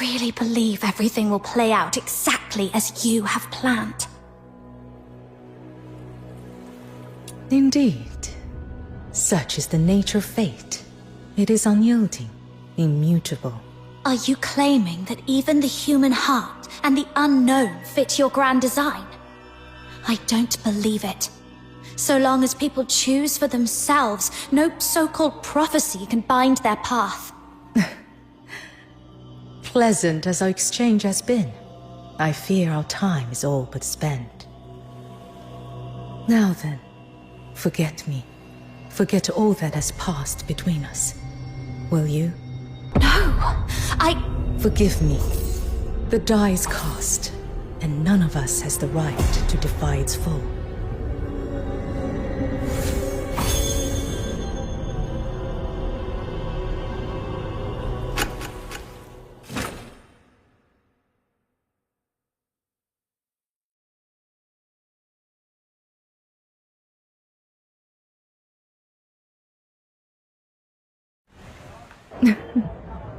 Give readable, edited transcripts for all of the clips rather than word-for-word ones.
really believe everything will play out exactly as you have planned. Indeed. Such is the nature of fate. It is unyielding, immutable. Are you claiming that even the human heart and the unknown fit your grand design? I don't believe it. So long as people choose for themselves, no so-called prophecy can bind their path. Pleasant as our exchange has been, I fear our time is all but spent. Now then, forget me. Forget all that has passed between us. Will you? No, Forgive me. The die is cast, and none of us has the right to defy its fall.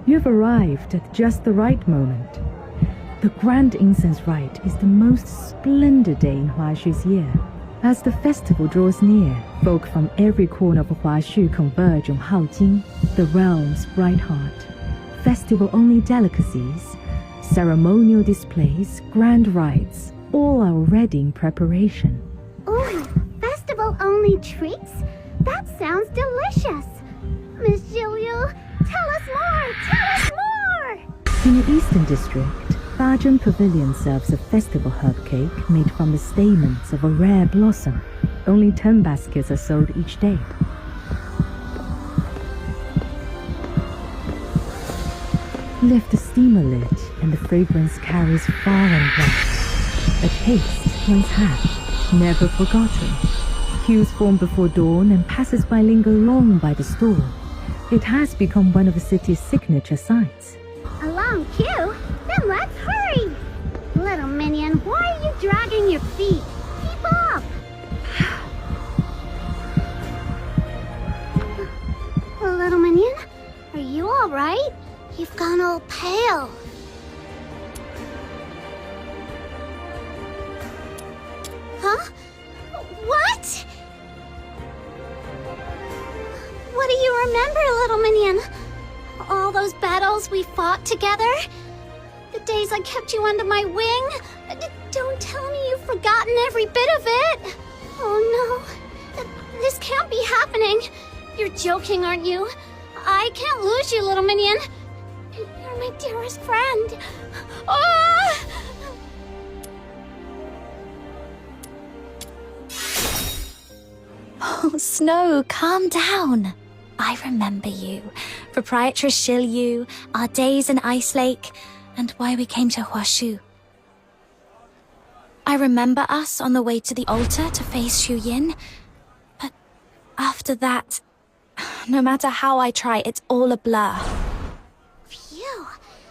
You've arrived at just the right moment. The Grand Incense Rite is the most splendid day in Huashu's year. As the festival draws near, folk from every corner of Huashu converge on Haojing, the realm's bright heart. Festival-only delicacies, ceremonial displays, grand rites, all are already in preparation. Ooh, festival-only treats? That sounds delicious! Miss Jilliu, tell us more! Tell us more! In the Eastern District, Bajan Pavilion serves a festival herb cake made from the stamens of a rare blossom. Only 10 baskets are sold each day. Lift the steamer lid and the fragrance carries far and wide. A taste once had, never forgotten. Queues form before dawn and passers-by linger long by the stall. It has become one of the city's signature sights. A long queue? Then let's hurry! Little minion, why are you dragging your feet? Keep up! Little minion, are you alright? You've gone all pale. Huh? What? What do you remember, little minion? All those battles we fought together? The days I kept you under my wing? Don't tell me you've forgotten every bit of it. Oh no, this can't be happening. You're joking, aren't you? I can't lose you, little minion. You're my dearest friend. Oh! Oh, Snow, calm down. I remember you. Proprietress Shilyu, our days in Ice Lake, and why we came to Huashu. I remember us on the way to the altar to face Xu Yin, but after that, no matter how I try, it's all a blur. Phew.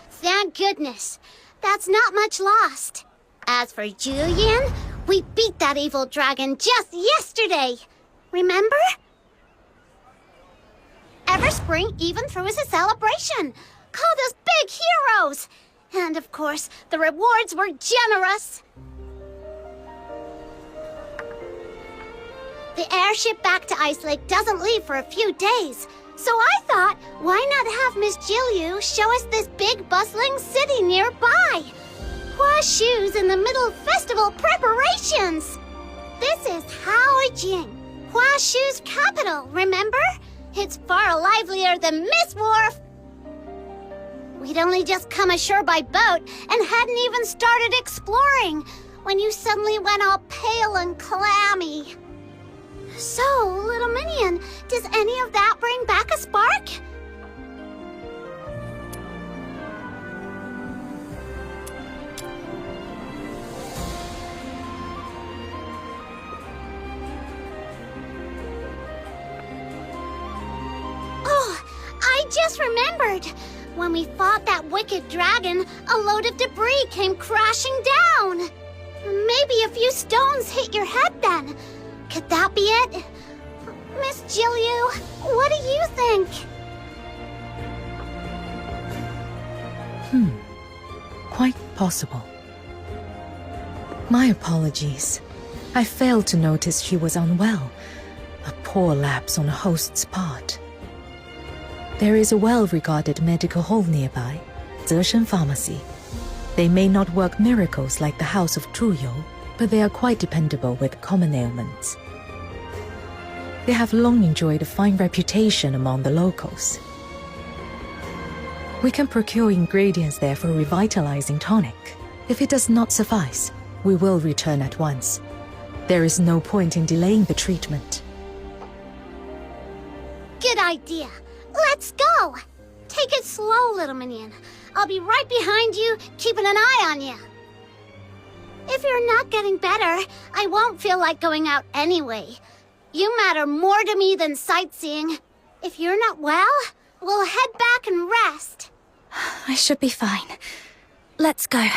Thank goodness. That's not much lost. As for Julian, we beat that evil dragon just yesterday. Remember? Everspring even threw us a celebration. Called us big heroes. And of course, the rewards were generous. The airship back to Ice Lake doesn't leave for a few days. So I thought, why not have Miss Jilliu show us this big bustling city nearby? Huashu's in the middle of festival preparations. This is Haojing, Huashu's capital, remember? It's far livelier than Miss Wharf. We'd only just come ashore by boat and hadn't even started exploring when you suddenly went all pale and clammy. So, little minion, does any of that bring back a spark? Oh, I just remembered. When we fought that wicked dragon, a load of debris came crashing down. Maybe a few stones hit your head then. Could that be it? Miss Jilliu, what do you think? possible. My apologies. I failed to notice she was unwell. A poor lapse on the host's part. There is a well-regarded medical hall nearby, Zeshen Pharmacy. They may not work miracles like the House of Zhuyo, but they are quite dependable with common ailments. They have long enjoyed a fine reputation among the locals. We can procure ingredients there for revitalizing tonic. If it does not suffice, we will return at once. There is no point in delaying the treatment. Good idea. Let's go. Take it slow, little minion. I'll be right behind you, keeping an eye on you. If you're not getting better, I won't feel like going out anyway. You matter more to me than sightseeing. If you're not well, we'll head back and rest. I should be fine. Let's go.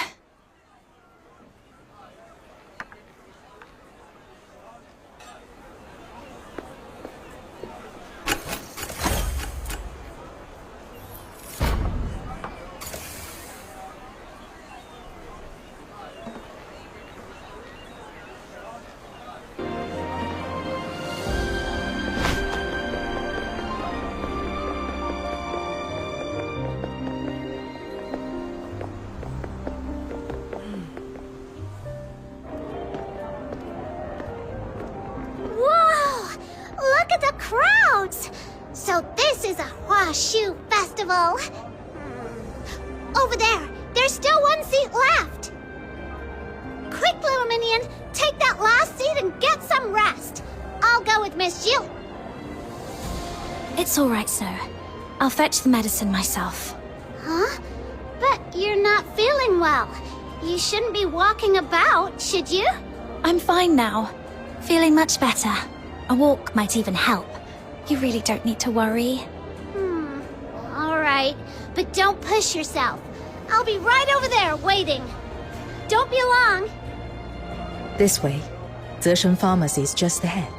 So this is a Huashu festival. Over there, there's still one seat left. Quick, little minion, take that last seat and get some rest. I'll go with Miss Jill. It's all right, Snow. I'll fetch the medicine myself. Huh? But you're not feeling well. You shouldn't be walking about, should you? I'm fine now. Feeling much better. A walk might even help. You really don't need to worry. All right, but don't push yourself. I'll be right over there waiting. Don't be long. This way. Zeshen Pharmacy is just ahead.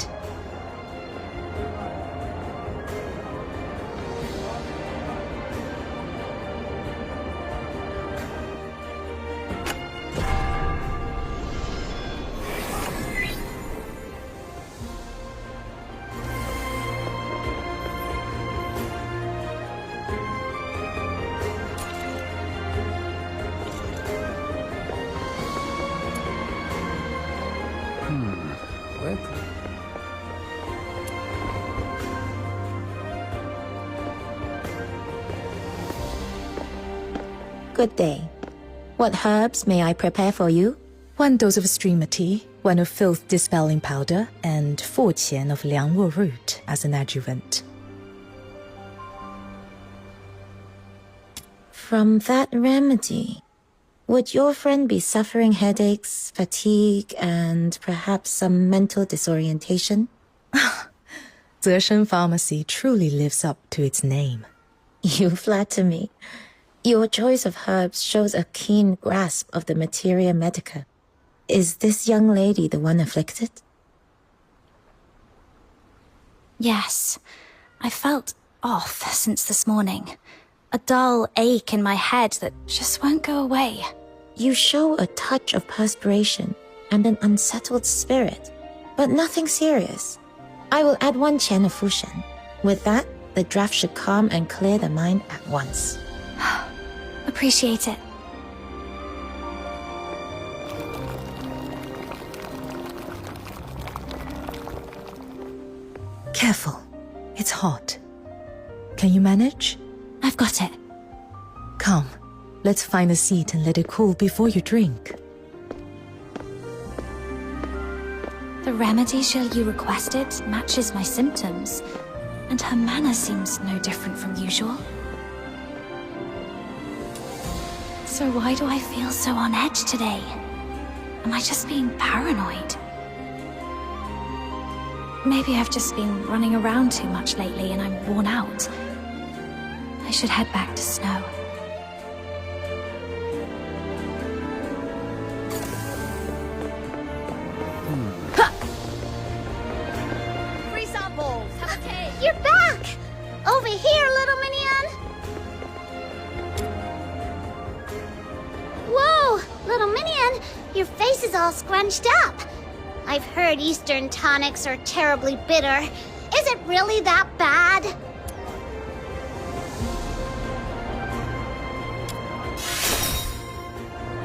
Good day. What herbs may I prepare for you? 1 dose of streamer tea, 1 of filth dispelling powder, and 4 qian of liangluo root as an adjuvant. From that remedy, would your friend be suffering headaches, fatigue, and perhaps some mental disorientation? Zeshen Pharmacy truly lives up to its name. You flatter me. Your choice of herbs shows a keen grasp of the materia medica. Is this young lady the one afflicted? Yes. I felt off since this morning. A dull ache in my head that just won't go away. You show a touch of perspiration and an unsettled spirit, but nothing serious. I will add 1 qian of fushen. With that, the draft should calm and clear the mind at once. Appreciate it. Careful. It's hot. Can you manage? I've got it. Come. Let's find a seat and let it cool before you drink. The remedy Xiaoyu requested matches my symptoms, and her manner seems no different from usual. So why do I feel so on edge today? Am I just being paranoid? Maybe I've just been running around too much lately and I'm worn out. I should head back to Snow. Free samples! Have a taste! You're back! Over here, little minion! Whoa! all scrunched up. I've heard Eastern tonics are terribly bitter. Is it really that bad?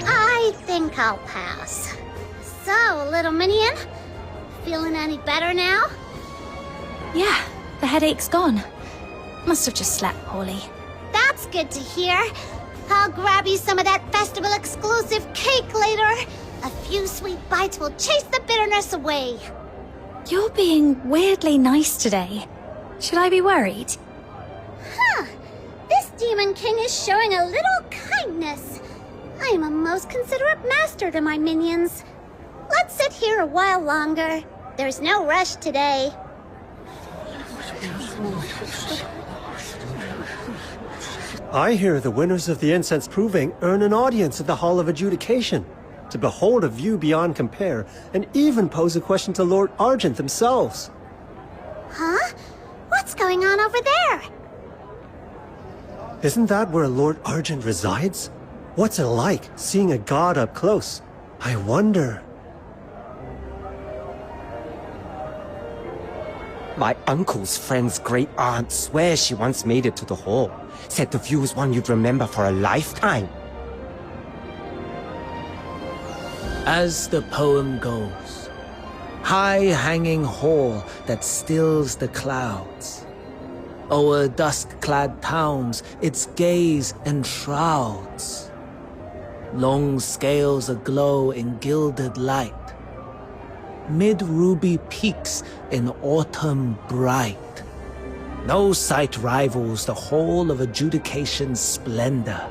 I think I'll pass. So, little minion, feeling any better now? Yeah, the headache's gone. Must have just slept poorly. That's good to hear. I'll grab you some of that festival exclusive cake later. A few sweet bites will chase the bitterness away. You're being weirdly nice today. Should I be worried? Huh. This Demon King is showing a little kindness. I am a most considerate master to my minions. Let's sit here a while longer. There's no rush today. I hear the winners of the incense proving earn an audience at the Hall of Adjudication to behold a view beyond compare and even pose a question to Lord Argent themselves. Huh? What's going on over there? Isn't that where Lord Argent resides? What's it like seeing a god up close? I wonder. My uncle's friend's great aunt swears she once made it to the hall. Said the view is one you'd remember for a lifetime. As the poem goes, high-hanging hall that stills the clouds. O'er dusk-clad towns, its gaze enshrouds. Long scales aglow in gilded light. Mid-ruby peaks in autumn bright. No sight rivals the Hall of Adjudication's splendor.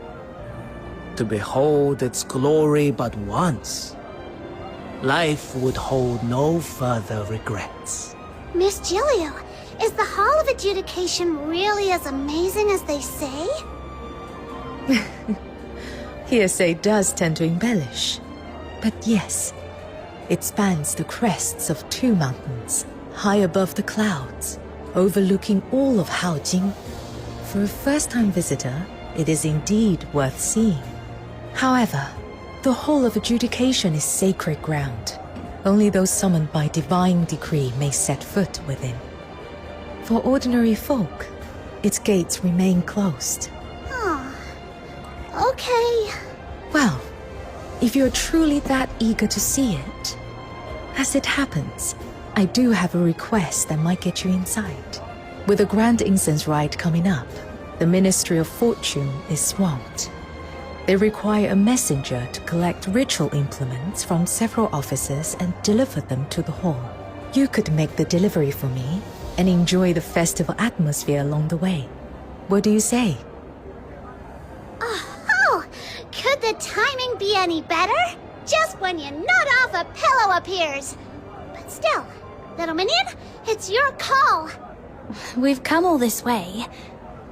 To behold its glory but once, life would hold no further regrets. Miss Gilio, is the Hall of Adjudication really as amazing as they say? Hearsay does tend to embellish. But yes, it spans the crests of 2 mountains, high above the clouds, overlooking all of Haojing. For a first-time visitor, it is indeed worth seeing. However, the Hall of Adjudication is sacred ground. Only those summoned by divine decree may set foot within. For ordinary folk, its gates remain closed. Oh, okay. Well, if you're truly that eager to see it, as it happens, I do have a request that might get you inside. With the Grand Incense Rite coming up, the Ministry of Fortune is swamped. They require a messenger to collect ritual implements from several offices and deliver them to the hall. You could make the delivery for me and enjoy the festival atmosphere along the way. What do you say? Oh, could the timing be any better? Just when you nod off, a pillow appears. But still, little minion, it's your call. We've come all this way.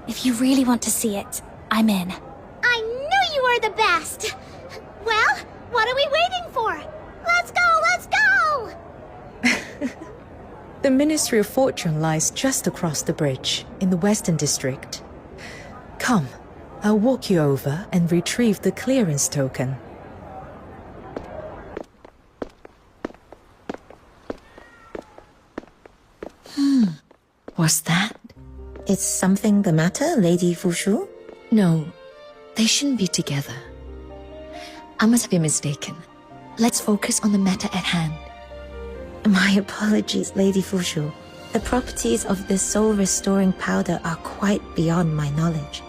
If you really want to see it, I'm in. I knew you were the best. Well, what are we waiting for? Let's go, let's go! The Ministry of Fortune lies just across the bridge, in the Western District. Come, I'll walk you over and retrieve the clearance token. What's that? Is something the matter, Lady Fushu? No, they shouldn't be together. I must have been mistaken. Let's focus on the matter at hand. My apologies, Lady Fushu. The properties of this soul-restoring powder are quite beyond my knowledge.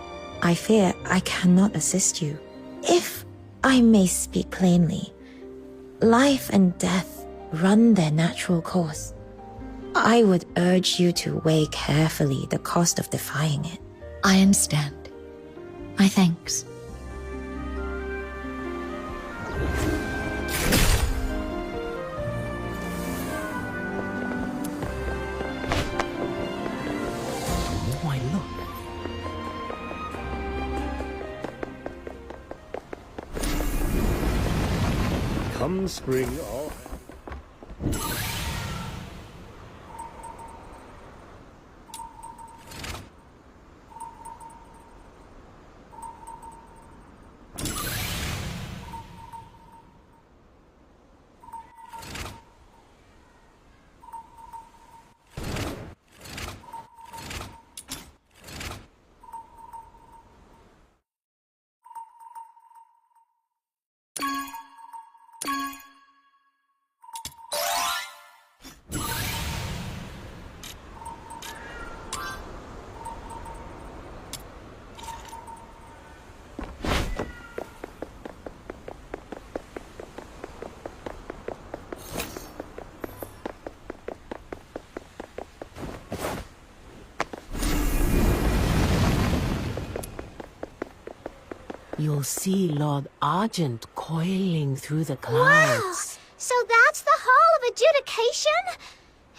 I fear I cannot assist you. If I may speak plainly, life and death run their natural course. I would urge you to weigh carefully the cost of defying it. I understand. My thanks. Why look? Come spring, all. you'll see Lord Argent coiling through the Wow! clouds. So that's the Hall of Adjudication?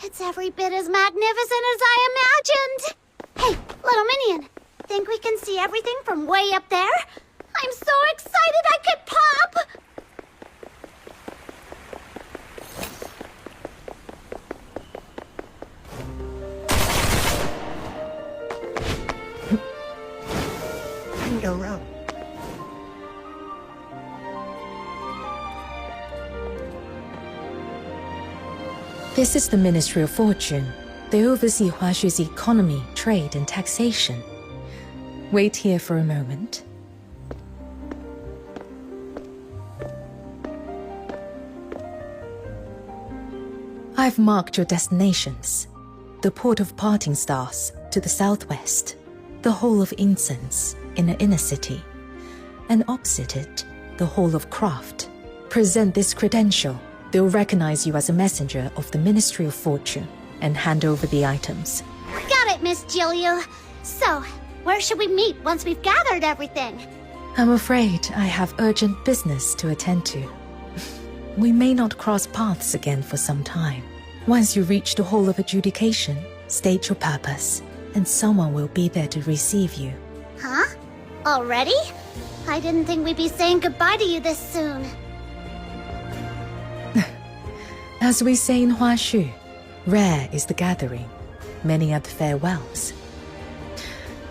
It's every bit as magnificent as I imagined. Hey, little minion, think we can see everything from way up there? I'm so excited I could pop! Hang around. This is the Ministry of Fortune. They oversee Huashu's economy, trade, and taxation. Wait here for a moment. I've marked your destinations. The port of Parting Stars to the southwest, the Hall of Incense in the inner city, and opposite it, the Hall of Craft. Present this credential. They'll recognize you as a messenger of the Ministry of Fortune and hand over the items. Got it, Miss Jilyu. So, where should we meet once we've gathered everything? I'm afraid I have urgent business to attend to. We may not cross paths again for some time. Once you reach the Hall of Adjudication, state your purpose, and someone will be there to receive you. Huh? Already? I didn't think we'd be saying goodbye to you this soon. As we say in Huashu, rare is the gathering, many are the farewells.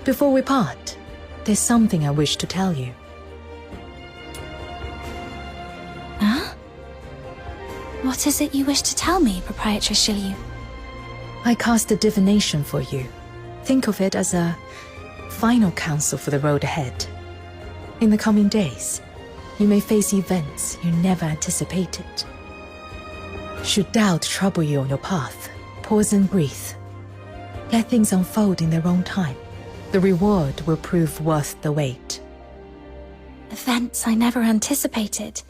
Before we part, there's something I wish to tell you. Huh? What is it you wish to tell me, Proprietress Shilyu? I cast a divination for you. Think of it as a final counsel for the road ahead. In the coming days, you may face events you never anticipated. Should doubt trouble you on your path, pause and breathe. Let things unfold in their own time. The reward will prove worth the wait. Events I never anticipated.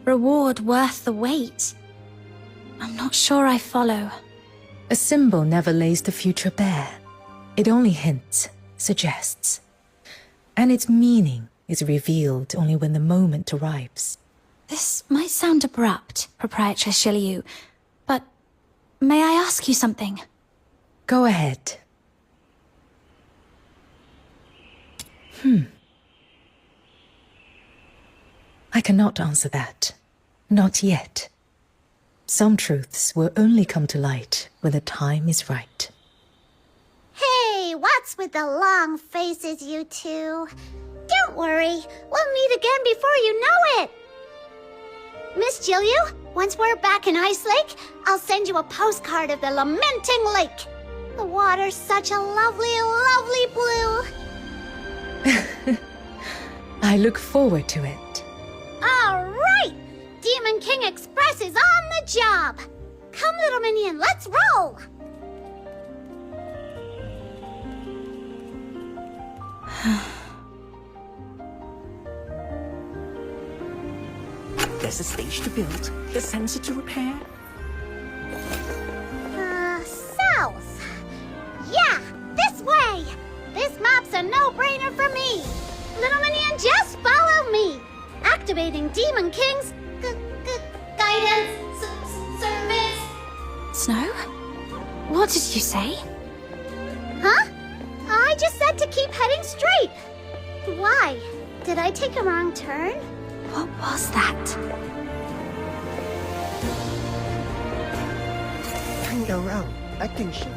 Reward worth the wait. I'm not sure I follow. A symbol never lays the future bare. It only hints, suggests. And its meaning is revealed only when the moment arrives. This might sound abrupt, Proprietress Shilyu, but may I ask you something? Go ahead. I cannot answer that. Not yet. Some truths will only come to light when the time is right. Hey, what's with the long faces, you two? Don't worry, we'll meet again before you know it. Miss Jilyu, once we're back in Ice Lake, I'll send you a postcard of the Lamenting Lake. The water's such a lovely, lovely blue. I look forward to it. All right! Demon King Express is on the job! Come, little minion, let's roll! There's a stage to build, the sensor to repair. South. Yeah, this way! This map's a no-brainer for me! Little minion, just follow me! Activating Demon King's guidance service. Snow? What did you say? Huh? I just said to keep heading straight. Why? Did I take a wrong turn? What was that? Hang around. Acting shit.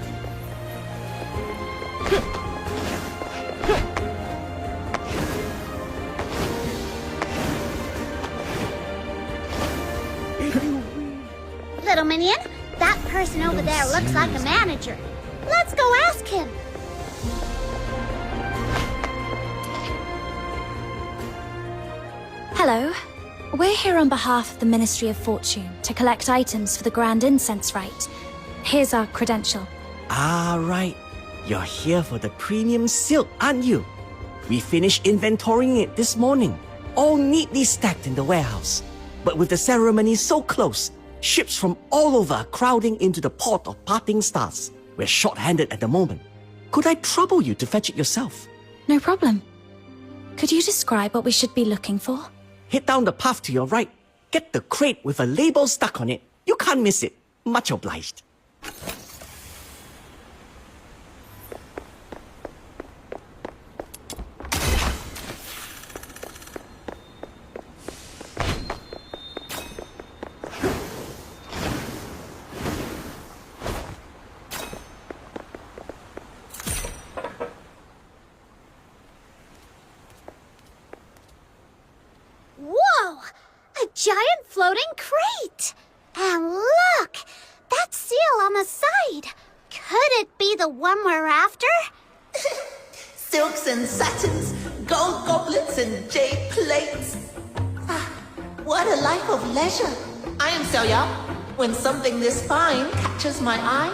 Little minion, that person over there looks like a manager. Let's go ask him. Hello. We're here on behalf of the Ministry of Fortune to collect items for the Grand Incense Rite. Here's our credential. Ah, right. You're here for the premium silk, aren't you? We finished inventorying it this morning. All neatly stacked in the warehouse. But with the ceremony so close, ships from all over are crowding into the port of Parting Stars. We're short-handed at the moment. Could I trouble you to fetch it yourself? No problem. Could you describe what we should be looking for? Head down the path to your right. Get the crate with a label stuck on it. You can't miss it. Much obliged. Whoa! A giant floating crate! And look! That seal on the side! Could it be the one we're after? Silks and satins, gold goblets and jade plates. Ah, what a life of leisure. I am Xiaoya. When something this fine catches my eye,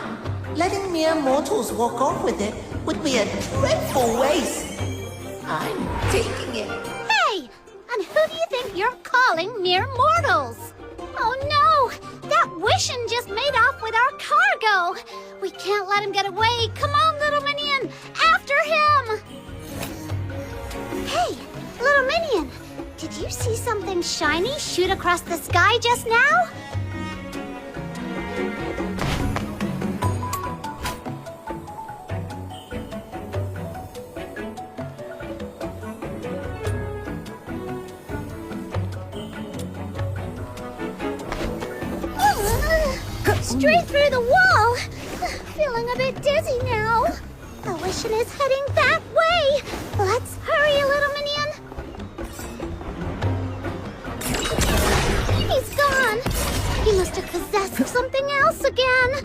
letting mere mortals walk off with it would be a dreadful waste. I'm taking it. Hey! And who do you think you're calling mere mortals? Oh no! That Wishin just made off with our cargo! We can't let him get away! Come on, little minion! After him! Hey, little minion! Did you see something shiny shoot across the sky just now? Straight through the wall! Feeling a bit dizzy now. The Wishin is heading that way! Let's hurry, little minion! He's gone! He must have possessed something else again!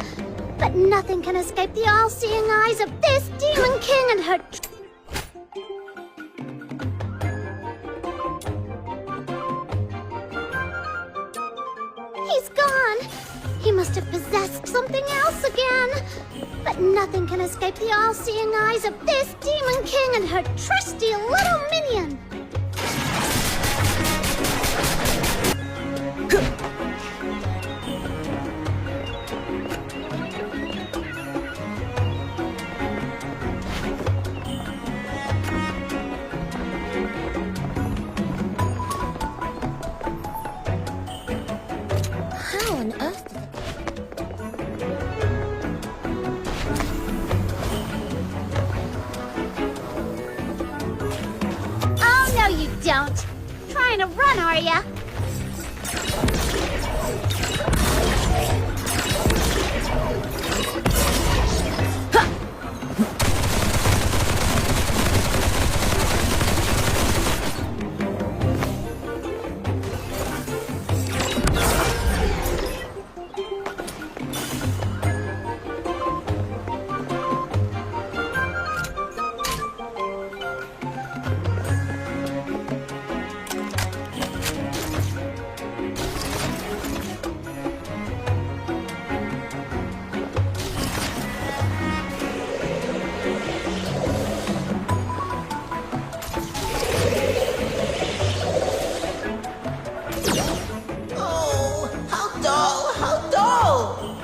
But nothing can escape the all-seeing eyes of this Demon King and her... He's gone! He must have possessed something else again. But nothing can escape the all-seeing eyes of this Demon King and her trusty little minion. How on earth did Oh, no you don't. Trying to run, are ya? Oh, how dull, how dull!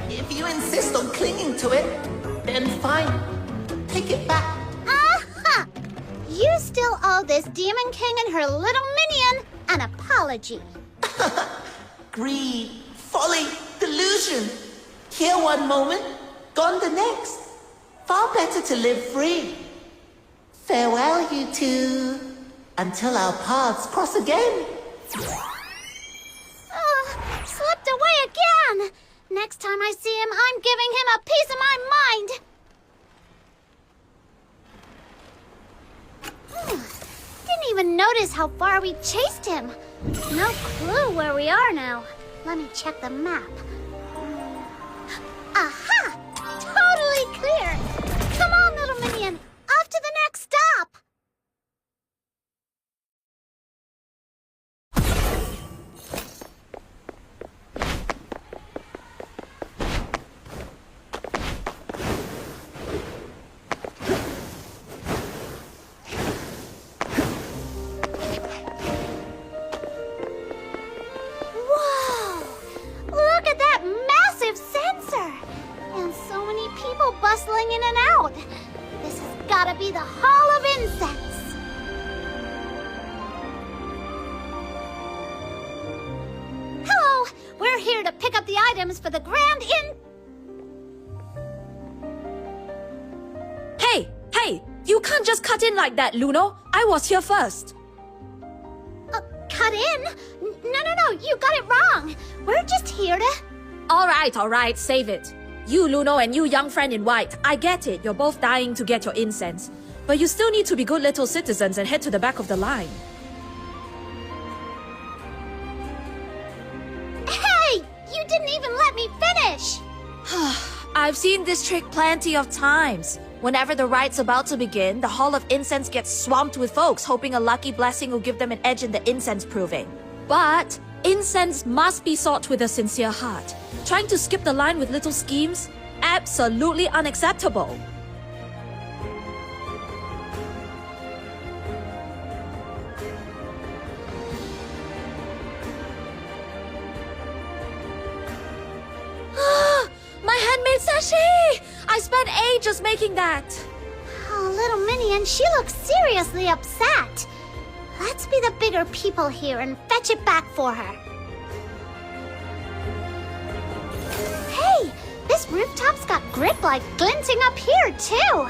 If you insist on clinging to it, then fine. Take it back. Aha! You still owe this Demon King and her little minion an apology. Greed, folly, delusion. Here one moment, gone the next. Far better to live free. Farewell, you two. Until our paths cross again. Slipped away again! Next time I see him, I'm giving him a piece of my mind! Didn't even notice how far we chased him. No clue where we are now. Let me check the map. Aha! Totally clear! Come on, little minion! Off to the next stop! Whoa! Look at that massive sensor! And so many people bustling in and out. This has gotta be the Hall of Incense. the items for the grand Hey! You can't just cut in like that, Luno. I was here first. Cut in? No, you got it wrong. We're just here to... Alright, save it. You, Luno, and you, young friend in white. I get it, you're both dying to get your incense. But you still need to be good little citizens and head to the back of the line. Hey! You didn't even let me finish! I've seen this trick plenty of times. Whenever the rite's about to begin, the Hall of Incense gets swamped with folks hoping a lucky blessing will give them an edge in the incense proving. But incense must be sought with a sincere heart. Trying to skip the line with little schemes? Absolutely unacceptable. My handmade sachet! I spent ages making that. Oh, little Minion, she looks seriously upset. Let's be the bigger people here and fetch it back for her. Hey, this rooftop's got grip light glinting up here, too.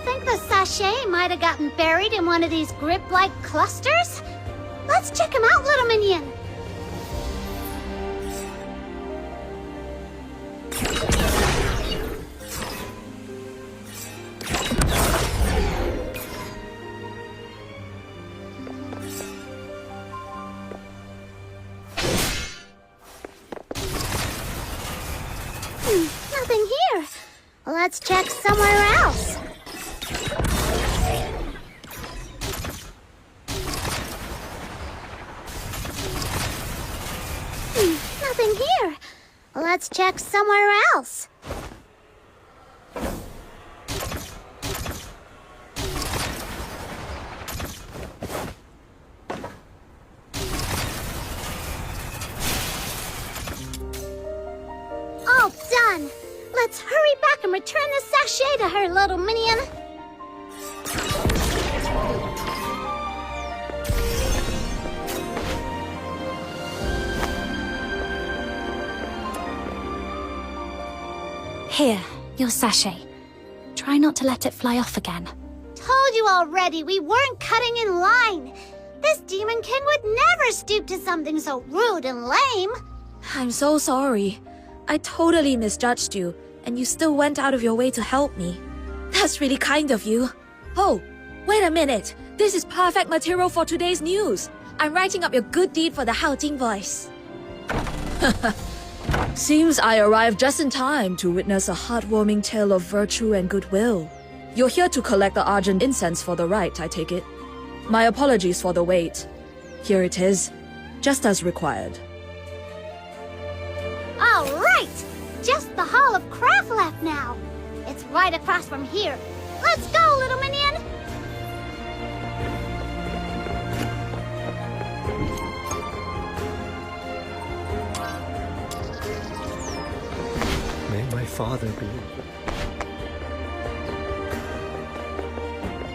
Think the sachet might have gotten buried in one of these grip light clusters? Let's check them out, little Minion. Nothing here. Let's check somewhere else. Nothing here. Let's check somewhere else. All done. Let's hurry back and return the sachet to her, little Minion. Here, your sachet. Try not to let it fly off again. Told you already, we weren't cutting in line. This Demon King would never stoop to something so rude and lame. I'm so sorry. I totally misjudged you, and you still went out of your way to help me. That's really kind of you. Oh, wait a minute. This is perfect material for today's news. I'm writing up your good deed for the Haojing voice. Seems I arrived just in time to witness a heartwarming tale of virtue and goodwill. You're here to collect the Argent incense for the rite, I take it. My apologies for the wait. Here it is, just as required. All right! Just the Hall of Craft left now. It's right across from here. Let's go, little Minion! May my father be...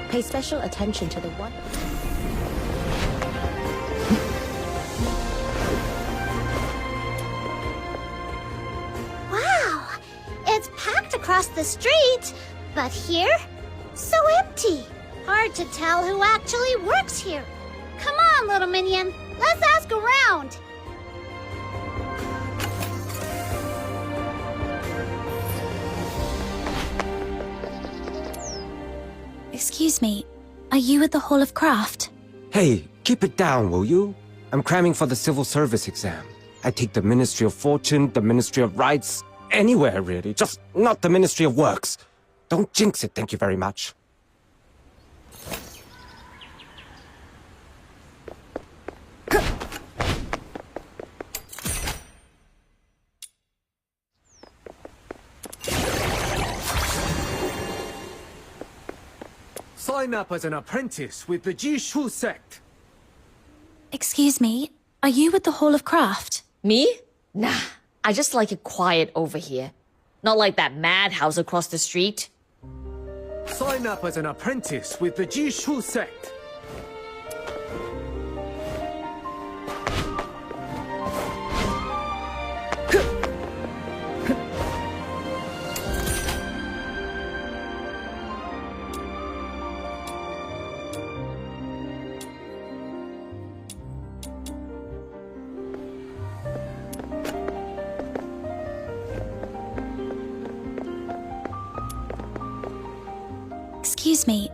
Pay special attention to the one. Wow! It's packed across the street, but here, so empty. Hard to tell who actually works here. Come on, little Minion, let's ask around. Excuse me, are you at the Hall of Craft? Hey, keep it down, will you? I'm cramming for the civil service exam. I take the Ministry of Fortune, the Ministry of Rights, anywhere really, just not the Ministry of Works. Don't jinx it, thank you very much. Sign up as an apprentice with the Jishu sect. Excuse me, are you at the Hall of Craft? Me? Nah, I just like it quiet over here. Not like that madhouse across the street. Sign up as an apprentice with the Jishu sect. Excuse me,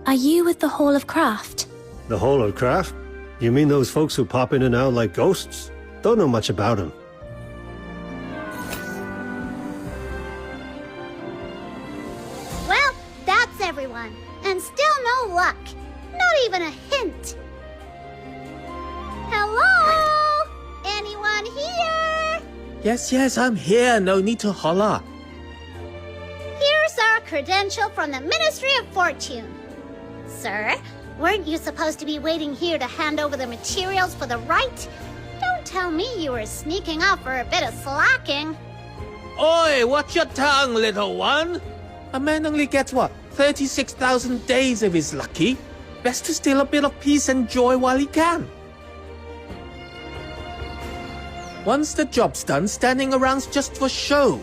are you with the Hall of Craft? The Hall of Craft? You mean those folks who pop in and out like ghosts? Don't know much about them. Well, that's everyone. And still no luck. Not even a hint. Hello? Anyone here? Yes, I'm here. No need to holler. Here's our credential from the Ministry of Fortune. Sir, weren't you supposed to be waiting here to hand over the materials for the rite? Don't tell me you were sneaking off for a bit of slacking. Oi, watch your tongue, little one. A man only gets, 36,000 days if he's lucky. Best to steal a bit of peace and joy while he can. Once the job's done, standing around's just for show.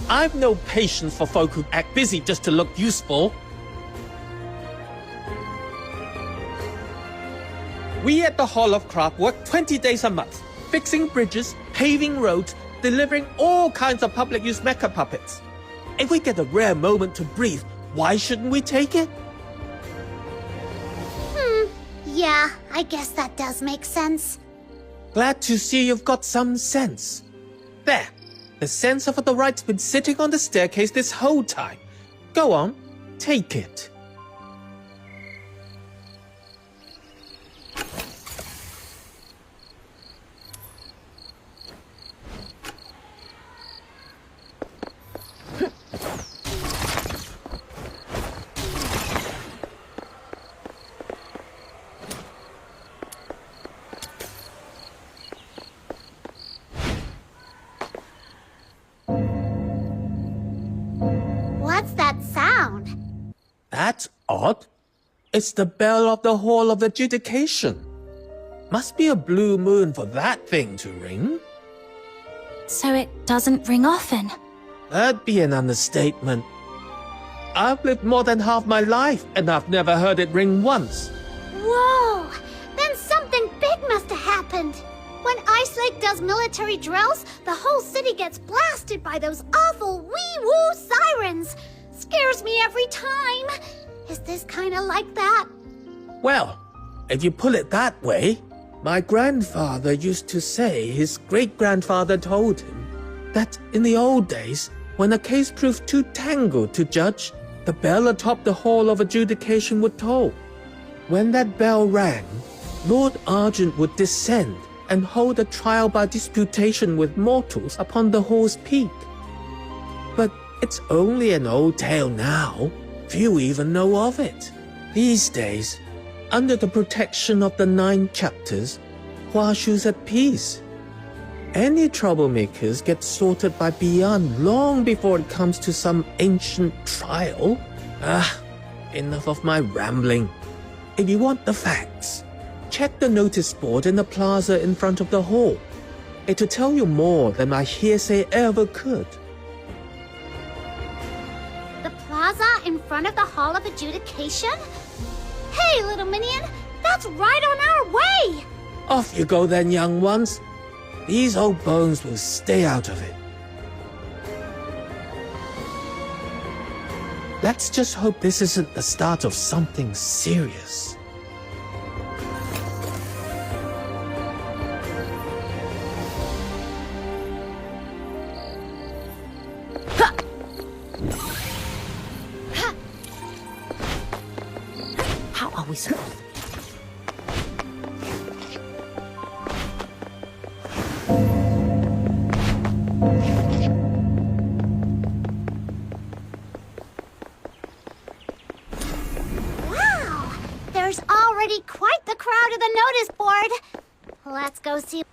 I've no patience for folk who act busy just to look useful. We at the Hall of Craft work 20 days a month, fixing bridges, paving roads, delivering all kinds of public use mecha puppets. If we get a rare moment to breathe, why shouldn't we take it? Yeah, I guess that does make sense. Glad to see you've got some sense. There, the sense of the right's been sitting on the staircase this whole time. Go on, take it. What's that sound? That's odd. It's the bell of the Hall of Adjudication. Must be a blue moon for that thing to ring. So it doesn't ring often. That'd be an understatement. I've lived more than half my life, and I've never heard it ring once. Whoa! Then something big must have happened. When Ice Lake does military drills, the whole city gets blasted by those awful wee-woo sirens. Scares me every time. Is this kind of like that? Well, if you pull it that way, my grandfather used to say his great-grandfather told him that in the old days, when a case proved too tangled to judge, the bell atop the Hall of Adjudication would toll. When that bell rang, Lord Argent would descend and hold a trial by disputation with mortals upon the hall's peak. But it's only an old tale now. Few even know of it. These days, under the protection of the 9 chapters, Huashu's at peace. Any troublemakers get sorted by Beyond long before it comes to some ancient trial. Enough of my rambling. If you want the facts, check the notice board in the plaza in front of the hall. It'll tell you more than my hearsay ever could. The plaza in front of the Hall of Adjudication? Hey, little minion, that's right on our way! Off you go then, young ones. These old bones will stay out of it. Let's just hope this isn't the start of something serious. How are we supposed to? Wow! There's already quite the crowd at the notice board. Let's go see.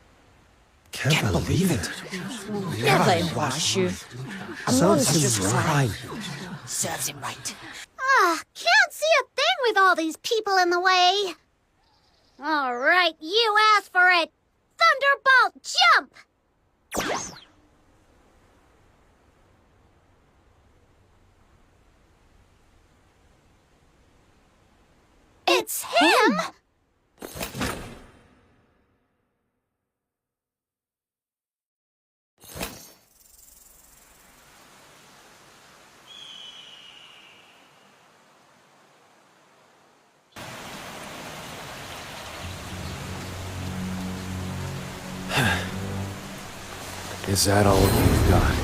Can't believe it. Never in Huashu. Sounds right. Serves him right. Can't see a thing with all these people in the way. All right, you asked for it. Thunderbolt, jump! It's him! Is that all you've got?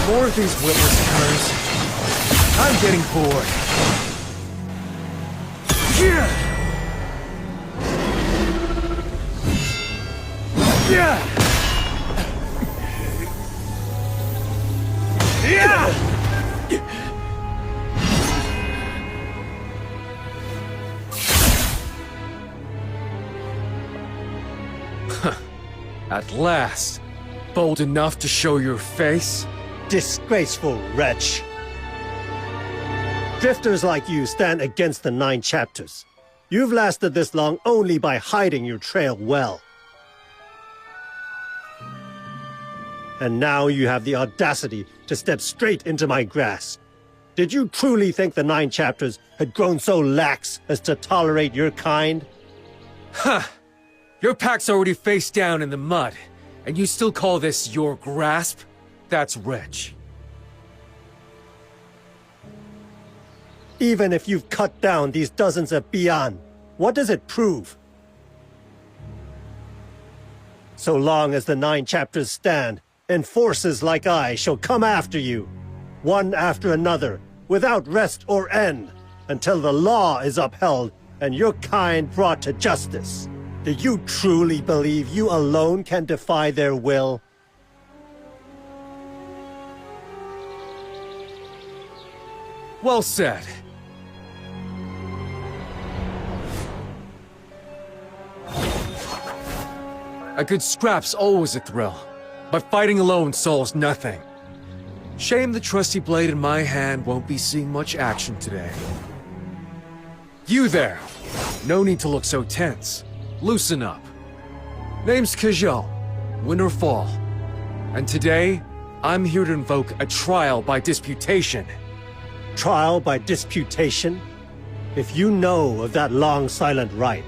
More of these witless turns. I'm getting bored. Yeah! Yeah! Yeah! At last, bold enough to show your face? Disgraceful wretch. Drifters like you stand against the 9 chapters. You've lasted this long only by hiding your trail well. And now you have the audacity to step straight into my grasp. Did you truly think the 9 chapters had grown so lax as to tolerate your kind? Huh! Your pack's already face down in the mud, and you still call this your grasp? That's rich. Even if you've cut down these dozens of Bian, what does it prove? So long as the 9 chapters stand, enforcers like I shall come after you, one after another, without rest or end, until the law is upheld and your kind brought to justice. Do you truly believe you alone can defy their will? Well said. A good scrap's always a thrill, but fighting alone solves nothing. Shame the trusty blade in my hand won't be seeing much action today. You there! No need to look so tense. Loosen up. Name's Kajal, win or fall. And today, I'm here to invoke a trial by disputation. Trial by disputation? If you know of that long silent rite,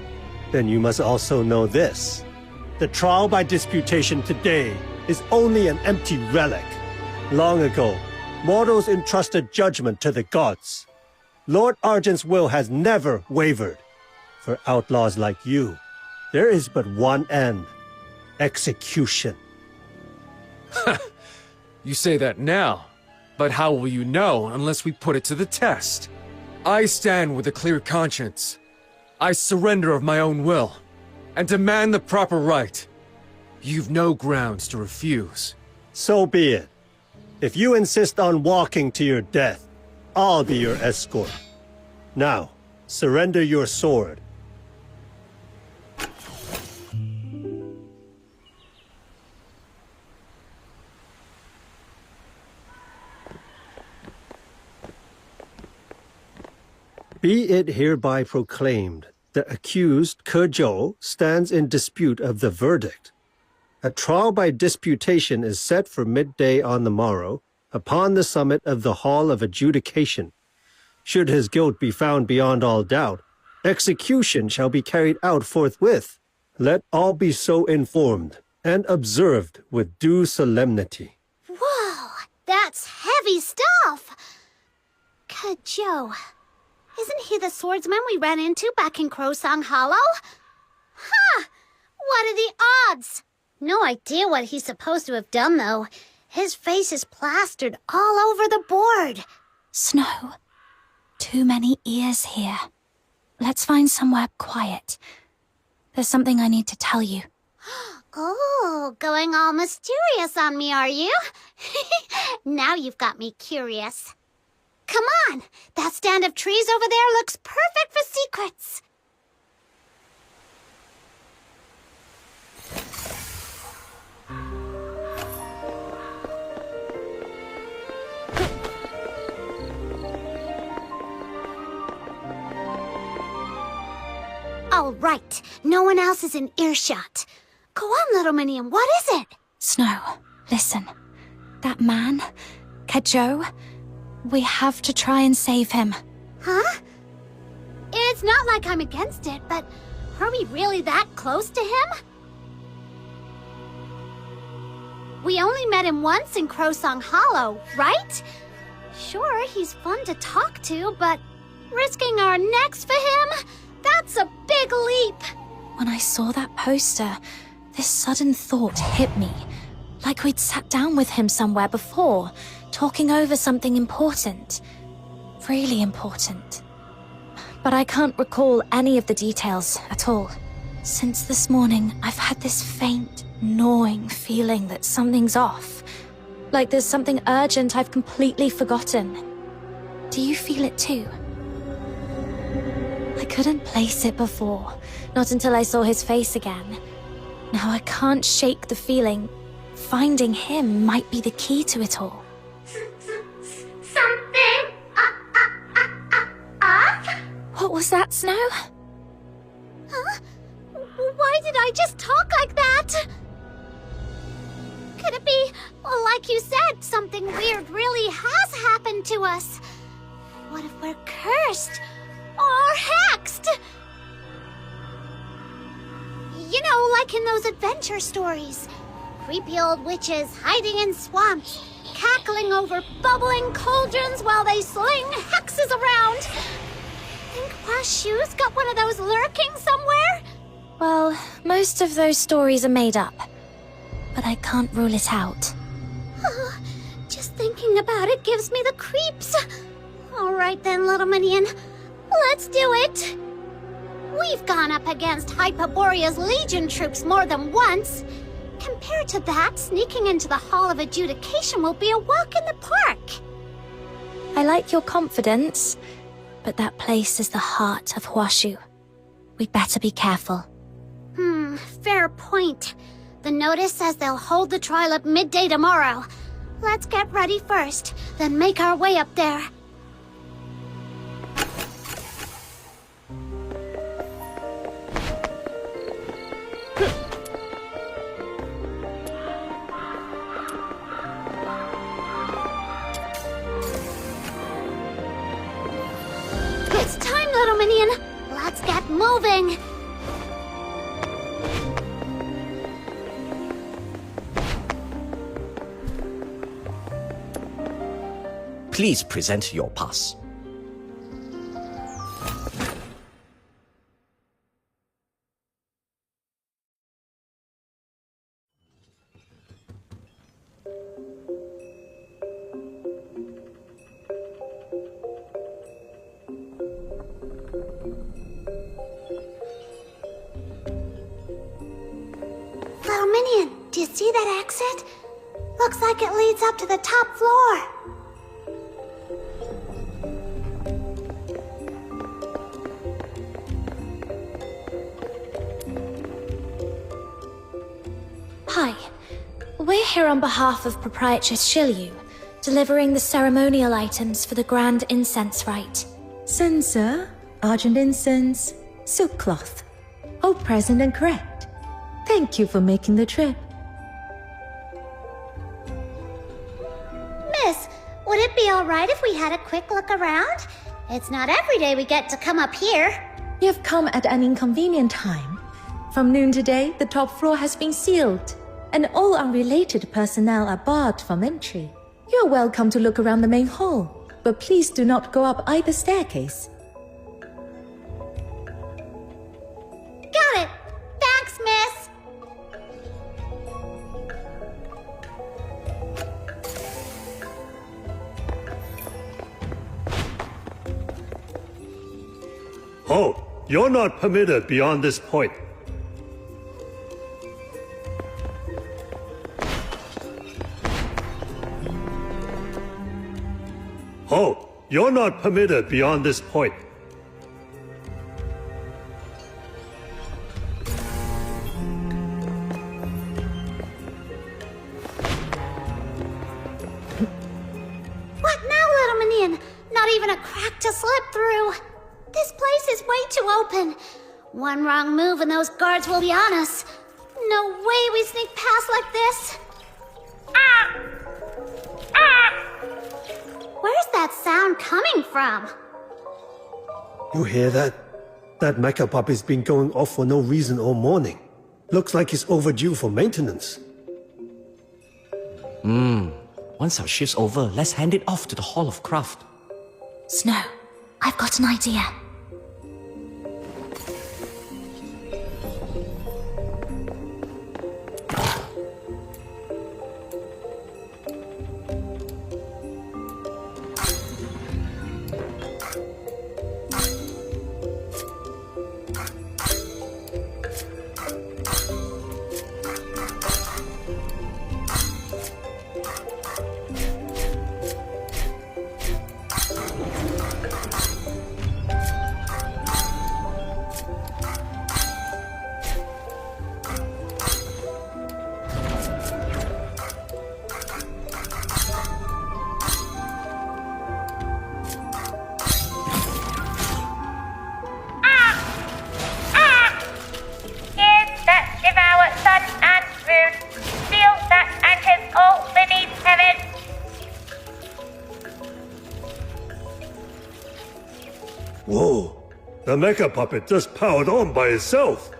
then you must also know this. The trial by disputation today is only an empty relic. Long ago, mortals entrusted judgment to the gods. Lord Argent's will has never wavered. For outlaws like you, there is but one end: execution. You say that now, but how will you know unless we put it to the test? I stand with a clear conscience. I surrender of my own will, and demand the proper right. You've no grounds to refuse. So be it. If you insist on walking to your death, I'll be your escort. Now, surrender your sword. Be it hereby proclaimed, the accused, Ke Zhou, stands in dispute of the verdict. A trial by disputation is set for midday on the morrow, upon the summit of the Hall of Adjudication. Should his guilt be found beyond all doubt, execution shall be carried out forthwith. Let all be so informed, and observed with due solemnity. Whoa, that's heavy stuff! Ke Zhou. Isn't he the swordsman we ran into back in Crosong Hollow? Huh! What are the odds? No idea what he's supposed to have done, though. His face is plastered all over the board. Snow. Too many ears here. Let's find somewhere quiet. There's something I need to tell you. Oh, going all mysterious on me, are you? Now you've got me curious. Come on! That stand of trees over there looks perfect for secrets! All right, no one else is in earshot. Go on, little Minion, what is it? Snow, listen. That man, Ke Zhou, we have to try and save him. Huh? It's not like I'm against it, but are we really that close to him? We only met him once in Crowsong Hollow, right? Sure, he's fun to talk to, but risking our necks for him? That's a big leap! When I saw that poster, this sudden thought hit me. Like we'd sat down with him somewhere before, talking over something important. Really important. But I can't recall any of the details at all. Since this morning, I've had this faint, gnawing feeling that something's off. Like there's something urgent I've completely forgotten. Do you feel it too? I couldn't place it before, not until I saw his face again. Now I can't shake the feeling. Finding him might be the key to it all. Something off? What was that, Snow? Huh? Why did I just talk like that? Could it be, well, like you said, something weird really has happened to us? What if we're cursed? Or hexed? You know, like in those adventure stories. Creepy old witches hiding in swamps, cackling over bubbling cauldrons while they sling hexes around. Think Huashu's got one of those lurking somewhere? Well, most of those stories are made up. But I can't rule it out. Just thinking about it gives me the creeps. All right then, little minion. Let's do it. We've gone up against Hyperborea's Legion troops more than once. Compared to that, sneaking into the Hall of Adjudication will be a walk in the park. I like your confidence, but that place is the heart of Huashu. We'd better be careful. Fair point. The notice says they'll hold the trial at midday tomorrow. Let's get ready first, then make our way up there. It's time, little minion. Let's get moving. Please present your pass. Little minion, do you see that exit? Looks like it leads up to the top floor. Hi. We're here on behalf of Proprietress Shilyu, delivering the ceremonial items for the Grand Incense Rite. Censer, argent incense, silk cloth. All present and correct. Thank you for making the trip. Miss, would it be all right if we had a quick look around? It's not every day we get to come up here. You have come at an inconvenient time. From noon today, the top floor has been sealed, and all unrelated personnel are barred from entry. You're welcome to look around the main hall, but please do not go up either staircase. Got it. Thanks, miss. Oh, you're not permitted beyond this point. Oh, you're not permitted beyond this point. What now, little minion? Not even a crack to slip through. This place is way too open. One wrong move and those guards will be on us. No way we sneak past like this. Where's that sound coming from? You hear that? That mecha puppy's been going off for no reason all morning. Looks like he's overdue for maintenance. Once our shift's over, let's hand it off to the Hall of Craft. Snow, I've got an idea. Whoa, the mecha puppet just powered on by itself.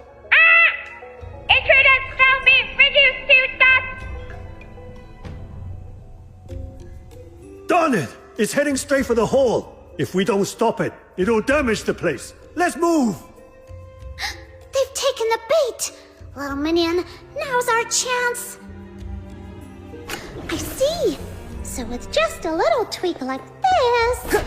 Intruders shall be reduced to dust! Darn it! It's heading straight for the hall. If we don't stop it, it'll damage the place. Let's move! They've taken the bait! Little minion, now's our chance! I see! So with just a little tweak like this...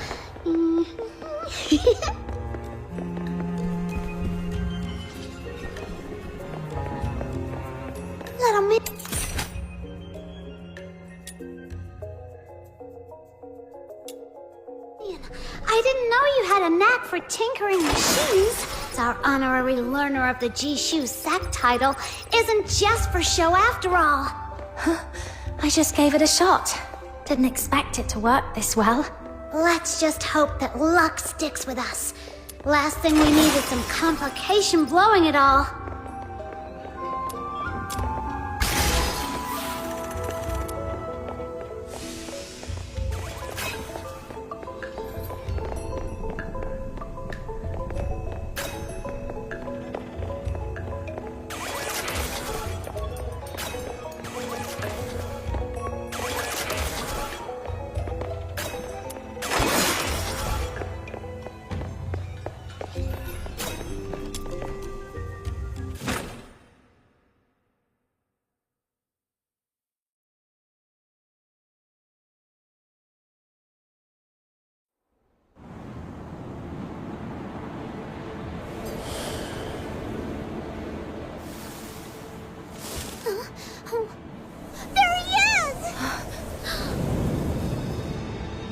Little minion... I didn't know you had a knack for tinkering machines. Our honorary learner of the Jishu Sect title isn't just for show after all. I just gave it a shot. Didn't expect it to work this well. Let's just hope that luck sticks with us. Last thing we need is some complication blowing it all. There he is!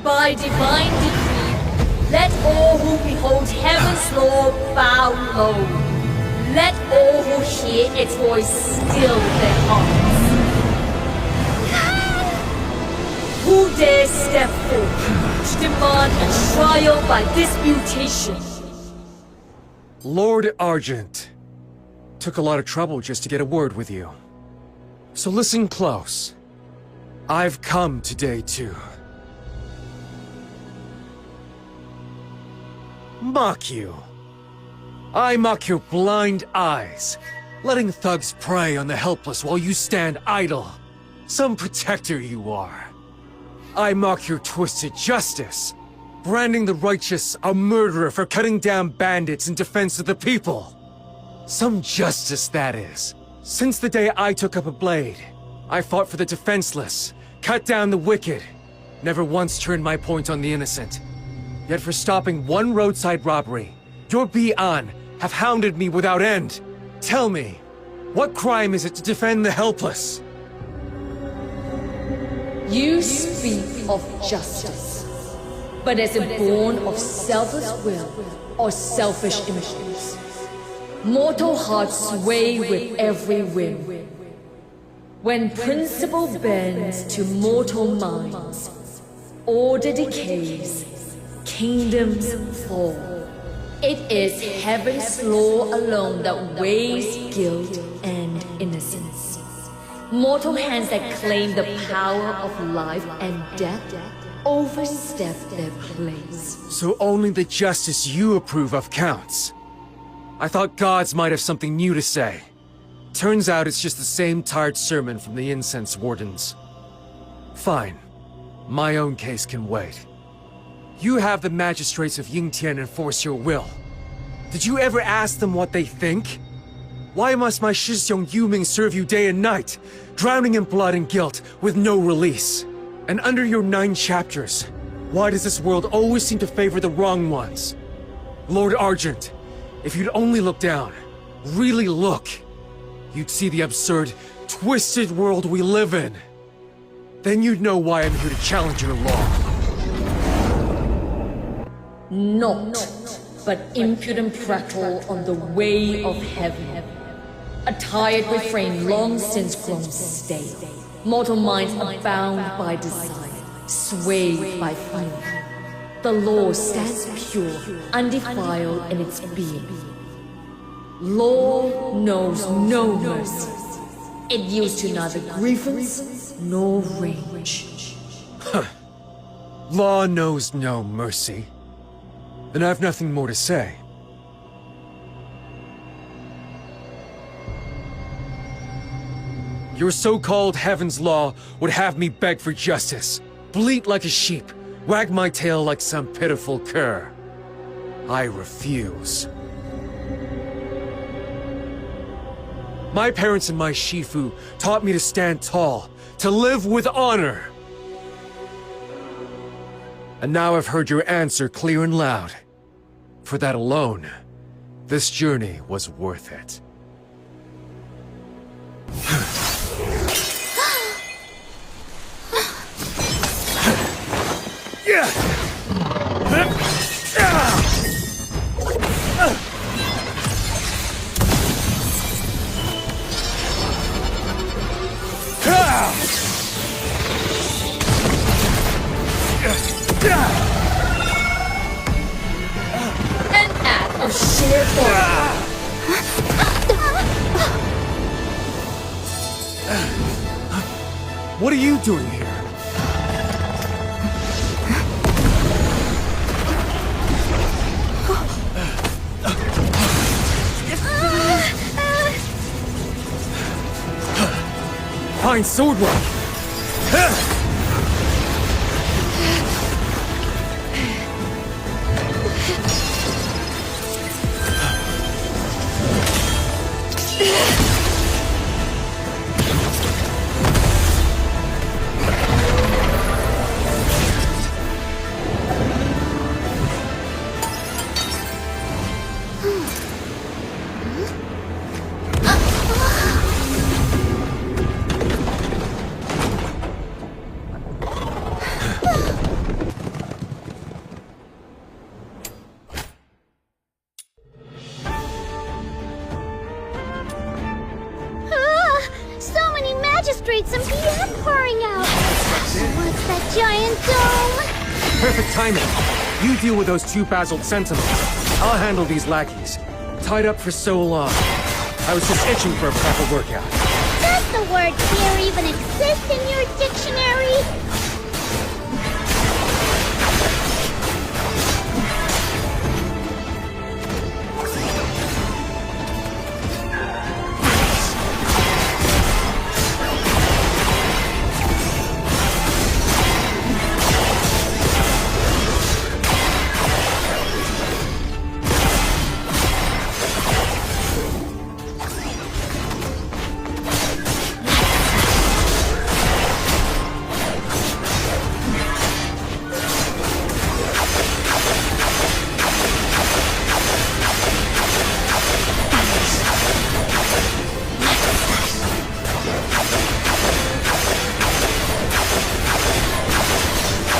By divine decree, let all who behold heaven's law bow low. Let all who hear its voice still their hearts. Who dares step forward to demand a trial by disputation? Lord Argent. Took a lot of trouble just to get a word with you. So listen close. I've come today to... mock you. I mock your blind eyes, letting thugs prey on the helpless while you stand idle. Some protector you are. I mock your twisted justice, branding the righteous a murderer for cutting down bandits in defense of the people. Some justice, that is. Since the day I took up a blade, I fought for the defenseless, cut down the wicked, never once turned my point on the innocent. Yet for stopping one roadside robbery, your Bi-An have hounded me without end. Tell me, what crime is it to defend the helpless? You speak of justice, but is it born of selfless will or selfish impulse? Mortal hearts sway with every wind. When principle bends to mortal minds, order decays, kingdoms fall. It is heaven's law alone that weighs guilt and innocence. Mortal hands that claim the power of life and death overstep their place. So only the justice you approve of counts. I thought gods might have something new to say. Turns out it's just the same tired sermon from the incense wardens. Fine. My own case can wait. You have the magistrates of Yingtian enforce your will. Did you ever ask them what they think? Why must my Shixiong Yuming serve you day and night, drowning in blood and guilt, with no release? And under your 9 chapters, why does this world always seem to favor the wrong ones? Lord Argent, if you'd only look down, really look, you'd see the absurd, twisted world we live in. Then you'd know why I'm here to challenge your law. Not but impudent prattle on the way of heaven. A tired refrain long since grown stale. Mortal minds are bound by desire, swayed by fear. The law stands pure, undefiled in its being. Law knows no mercy. It yields to neither grievance nor rage. Law knows no mercy. Then I've nothing more to say. Your so-called Heaven's Law would have me beg for justice, bleat like a sheep, wag my tail like some pitiful cur. I refuse. My parents and my Shifu taught me to stand tall, to live with honor. And now I've heard your answer clear and loud. For that alone, this journey was worth it. An act of sheer force. What are you doing here? Fine sword work! So many magistrates and PM pouring out. What's that giant dome? Perfect timing. You deal with those 2 basalt sentinels. I'll handle these lackeys. Tied up for so long. I was just itching for a proper workout. Does the word fear even exist in your dictionary?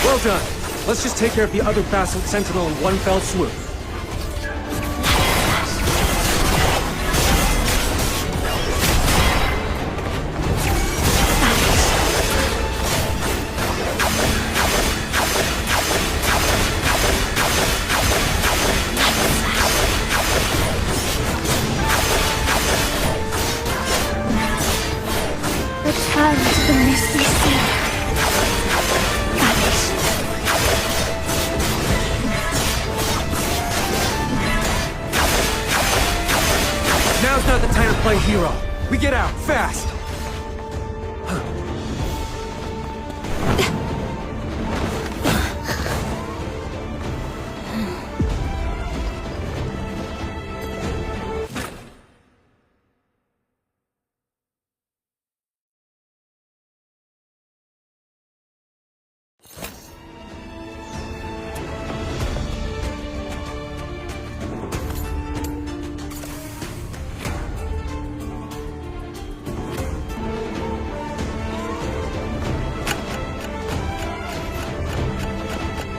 Well done. Let's just take care of the other basalt sentinel in one fell swoop. Return to the misty sea. play hero. We get out, fast!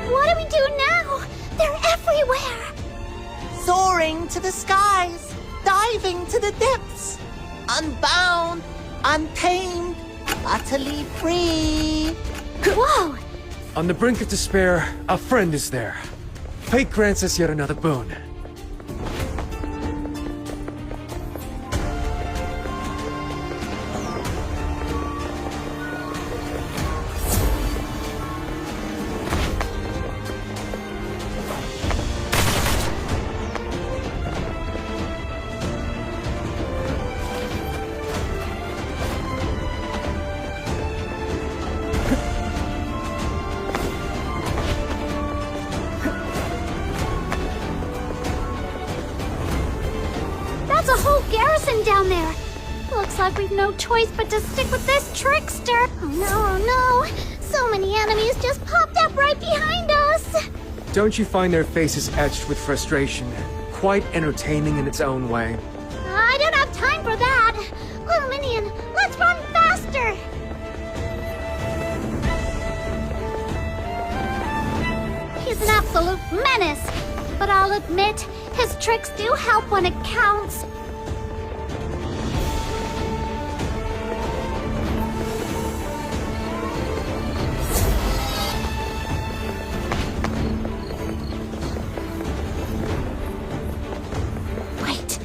What do we do now? They're everywhere! Soaring to the skies, diving to the depths, unbound, untamed, utterly free. Whoa! On the brink of despair, a friend is there. Fate grants us yet another boon. That's a whole garrison down there. Looks like we've no choice but to stick with this trickster. Oh no, oh no. So many enemies just popped up right behind us. Don't you find their faces etched with frustration quite entertaining in its own way? I don't have time for that. Little Minion, let's run faster. He's an absolute menace. But I'll admit, his tricks do help when it counts. Wait.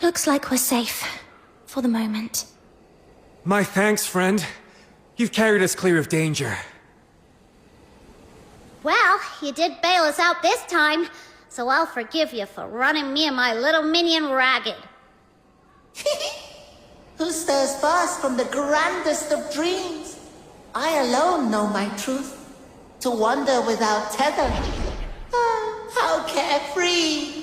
Looks like we're safe. For the moment. My thanks, friend. You've carried us clear of danger. Well, you did bail us out this time, so I'll forgive you for running me and my little minion ragged. Who stirs first from the grandest of dreams? I alone know my truth. To wander without tether. Ah, how carefree.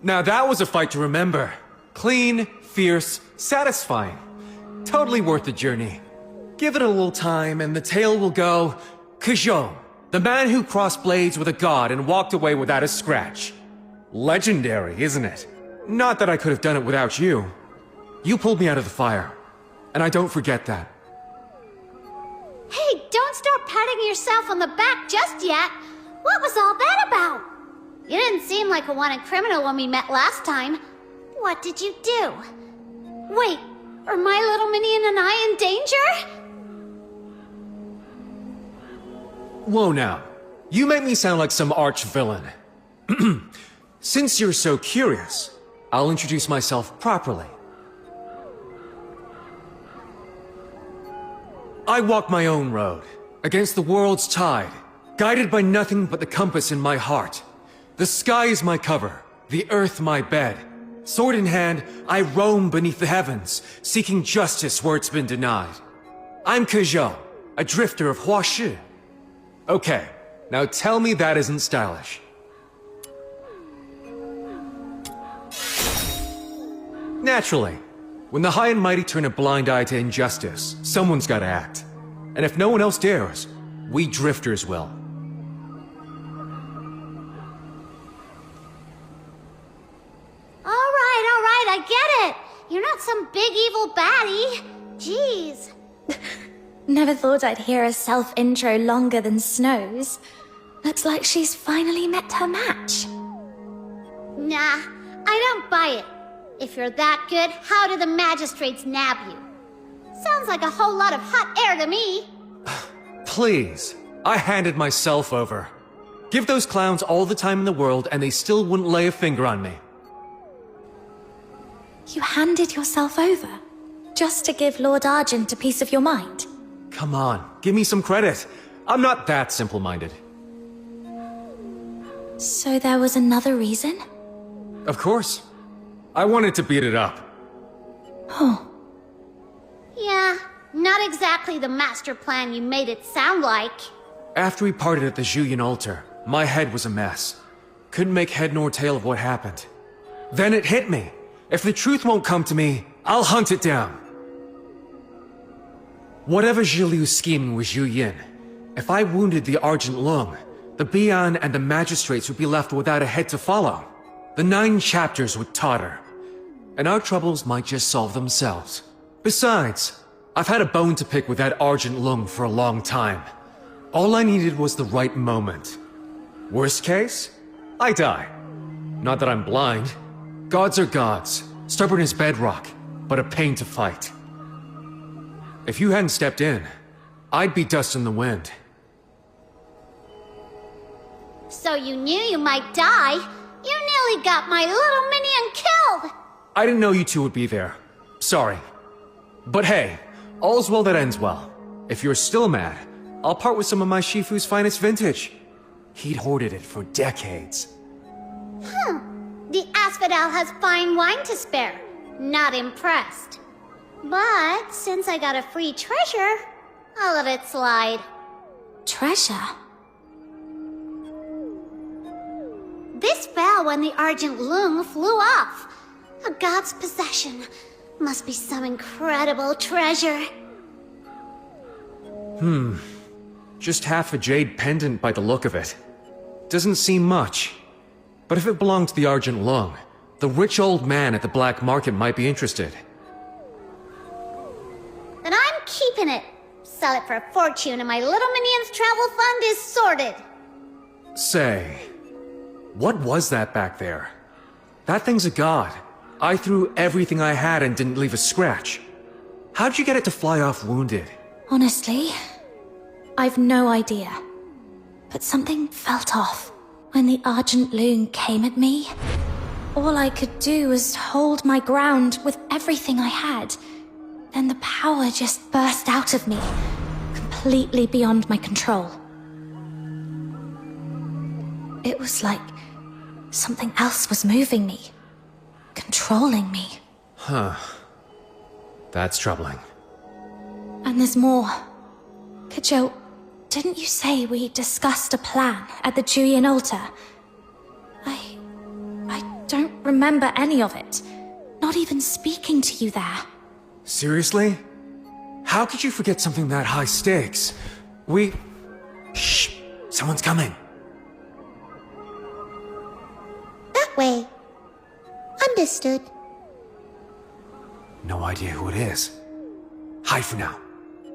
Now that was a fight to remember. Clean, fierce, satisfying. Totally worth the journey. Give it a little time and the tale will go... Kazhou, the man who crossed blades with a god and walked away without a scratch. Legendary, isn't it? Not that I could have done it without you. You pulled me out of the fire. And I don't forget that. Hey, don't start patting yourself on the back just yet. What was all that about? You didn't seem like a wanted criminal when we met last time. What did you do? Wait, are my little minion and I in danger? Whoa now. You make me sound like some arch-villain. Since you're so curious, I'll introduce myself properly. I walk my own road, against the world's tide, guided by nothing but the compass in my heart. The sky is my cover, the earth my bed. Sword in hand, I roam beneath the heavens, seeking justice where it's been denied. I'm Kazhou, a drifter of Huashi. Okay, now tell me that isn't stylish. Naturally. When the high and mighty turn a blind eye to injustice, someone's gotta act. And if no one else dares, we drifters will. All right, I get it. You're not some big evil baddie. Jeez. Never thought I'd hear a self-intro longer than Snow's. Looks like she's finally met her match. Nah, I don't buy it. If you're that good, how do the magistrates nab you? Sounds like a whole lot of hot air to me. Please, I handed myself over. Give those clowns all the time in the world and they still wouldn't lay a finger on me. You handed yourself over? Just to give Lord Argent a piece of your mind? Come on, give me some credit. I'm not that simple-minded. So there was another reason? Of course. I wanted to beat it up. Oh. Yeah, not exactly the master plan you made it sound like. After we parted at the Julian altar, my head was a mess. Couldn't make head nor tail of what happened. Then it hit me. If the truth won't come to me, I'll hunt it down. Whatever Zhiliu's scheming with Zhu Yin, if I wounded the Argent Lung, the Bian and the magistrates would be left without a head to follow. The 9 chapters would totter, and our troubles might just solve themselves. Besides, I've had a bone to pick with that Argent Lung for a long time. All I needed was the right moment. Worst case, I die. Not that I'm blind. Gods are gods, stubborn as bedrock, but a pain to fight. If you hadn't stepped in, I'd be dust in the wind. So you knew you might die? You nearly got my little minion killed! I didn't know you two would be there. Sorry. But hey, all's well that ends well. If you're still mad, I'll part with some of my Shifu's finest vintage. He'd hoarded it for decades. The Asphodel has fine wine to spare. Not impressed. But since I got a free treasure, I'll let it slide. Treasure? This fell when the Argent Lung flew off. A god's possession. Must be some incredible treasure. Just half a jade pendant by the look of it. Doesn't seem much. But if it belonged to the Argent Lung, the rich old man at the black market might be interested. Then I'm keeping it. Sell it for a fortune and my little minion's travel fund is sorted. Say, what was that back there? That thing's a god. I threw everything I had and didn't leave a scratch. How'd you get it to fly off wounded? Honestly, I've no idea. But something felt off. When the Argent Loon came at me, all I could do was hold my ground with everything I had. Then the power just burst out of me, completely beyond my control. It was like something else was moving me, controlling me. Huh. That's troubling. And there's more. Kajou, didn't you say we discussed a plan at the Julian altar? I don't remember any of it. Not even speaking to you there. Seriously? How could you forget something that high stakes? Shh! Someone's coming. That way. Understood. No idea who it is. Hide for now.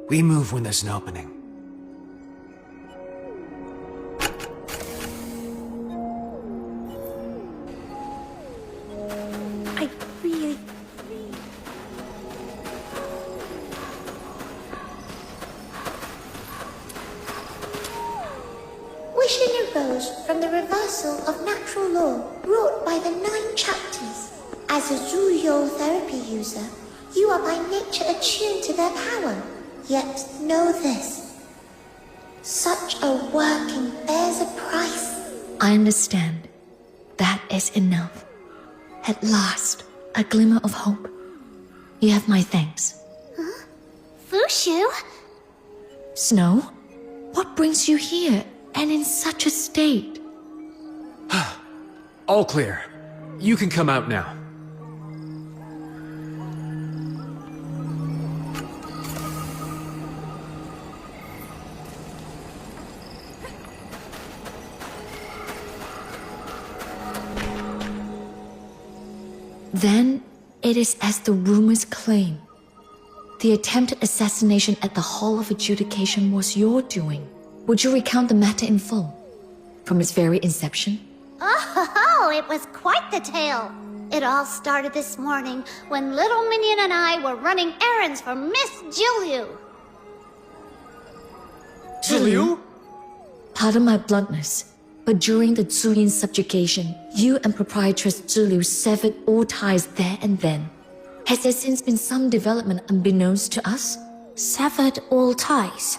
We move when there's an opening. I really... Wishing arose from the reversal of natural law wrought by the 9 chapters. As a Zhuyo therapy user, you are by nature attuned to their power. Yet know this. Such a working bears a price. I understand. That is enough. At last, a glimmer of hope. You have my thanks. Fushu? Snow? What brings you here, and in such a state? All clear. You can come out now. Then it is as the rumors claim. The attempted assassination at the Hall of Adjudication was your doing. Would you recount the matter in full? From its very inception? Oh, it was quite the tale. It all started this morning when little Minion and I were running errands for Miss Jilyu. Jilyu? Pardon my bluntness, but during the Zuyin subjugation, you and proprietress Zhilu severed all ties there and then. Has there since been some development unbeknownst to us? Severed all ties?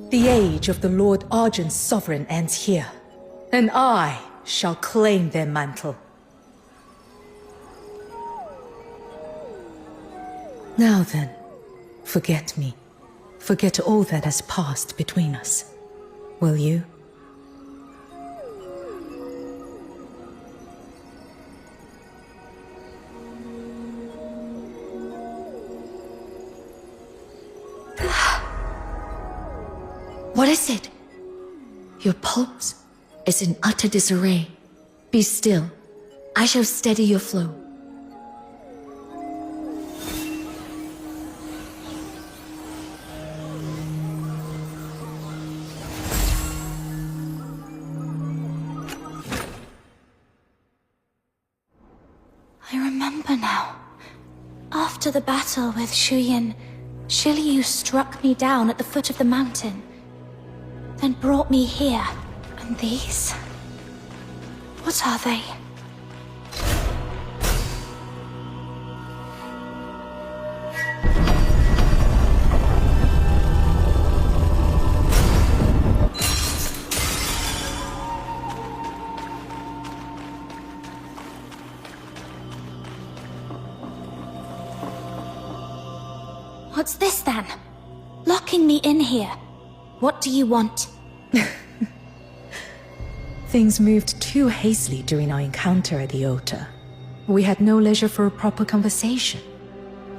The age of the Lord Argent's sovereign ends here, and I shall claim their mantle. Now then, forget me. Forget all that has passed between us. Will you? What is it? Your pulse is in utter disarray. Be still. I shall steady your flow. I remember now. After the battle with Shuyin, Shilyu struck me down at the foot of the mountain, then brought me here. And these? What are they? What's this then? Locking me in here. What do you want? Things moved too hastily during our encounter at the altar. We had no leisure for a proper conversation.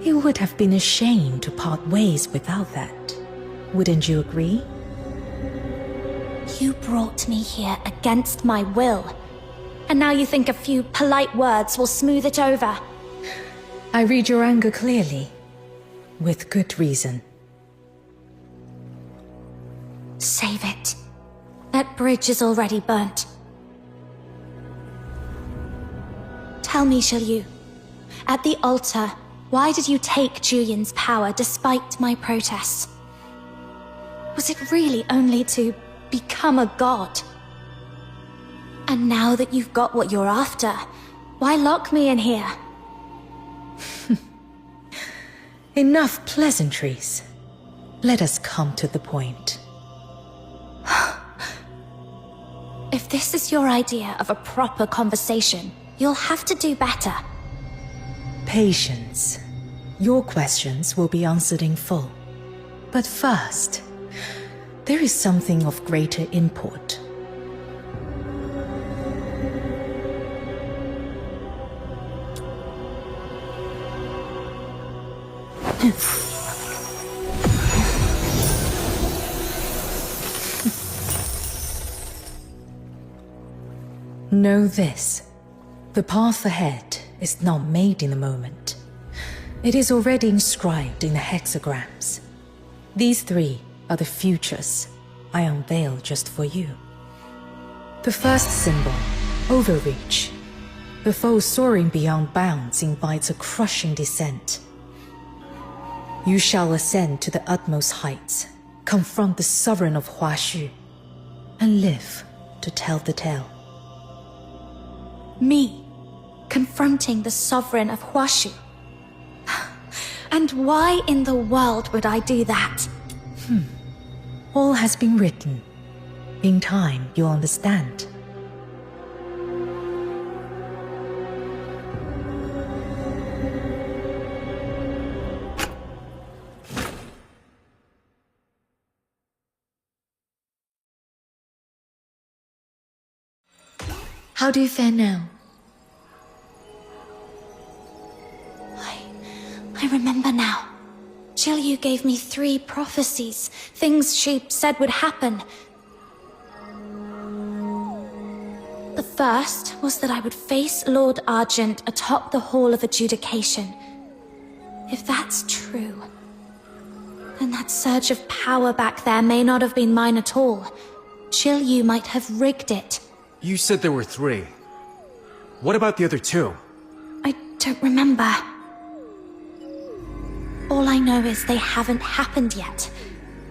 It would have been a shame to part ways without that. Wouldn't you agree? You brought me here against my will. And now you think a few polite words will smooth it over. I read your anger clearly. With good reason. Save it. That bridge is already burnt. Tell me, Shilyu, at the altar, why did you take Julian's power despite my protests? Was it really only to become a god? And now that you've got what you're after, why lock me in here? Enough pleasantries. Let us come to the point. If this is your idea of a proper conversation, you'll have to do better. Patience. Your questions will be answered in full. But first, there is something of greater import. Know this. The path ahead is not made in a moment. It is already inscribed in the hexagrams. These three are the futures I unveil just for you. The first symbol, overreach. The foe soaring beyond bounds invites a crushing descent. You shall ascend to the utmost heights, confront the sovereign of Huaxu, and live to tell the tale. Me, confronting the sovereign of Huaxu. And why in the world would I do that? All has been written. In time, you'll understand. How do you fare now? I remember now. Jilyu gave me 3 prophecies, things she said would happen. The First was that I would face Lord Argent atop the Hall of Adjudication. If that's true, then that surge of power back there may not have been mine at all. Yu might have rigged it. You said there were 3. What about the other 2? I don't remember. All I know is they haven't happened yet,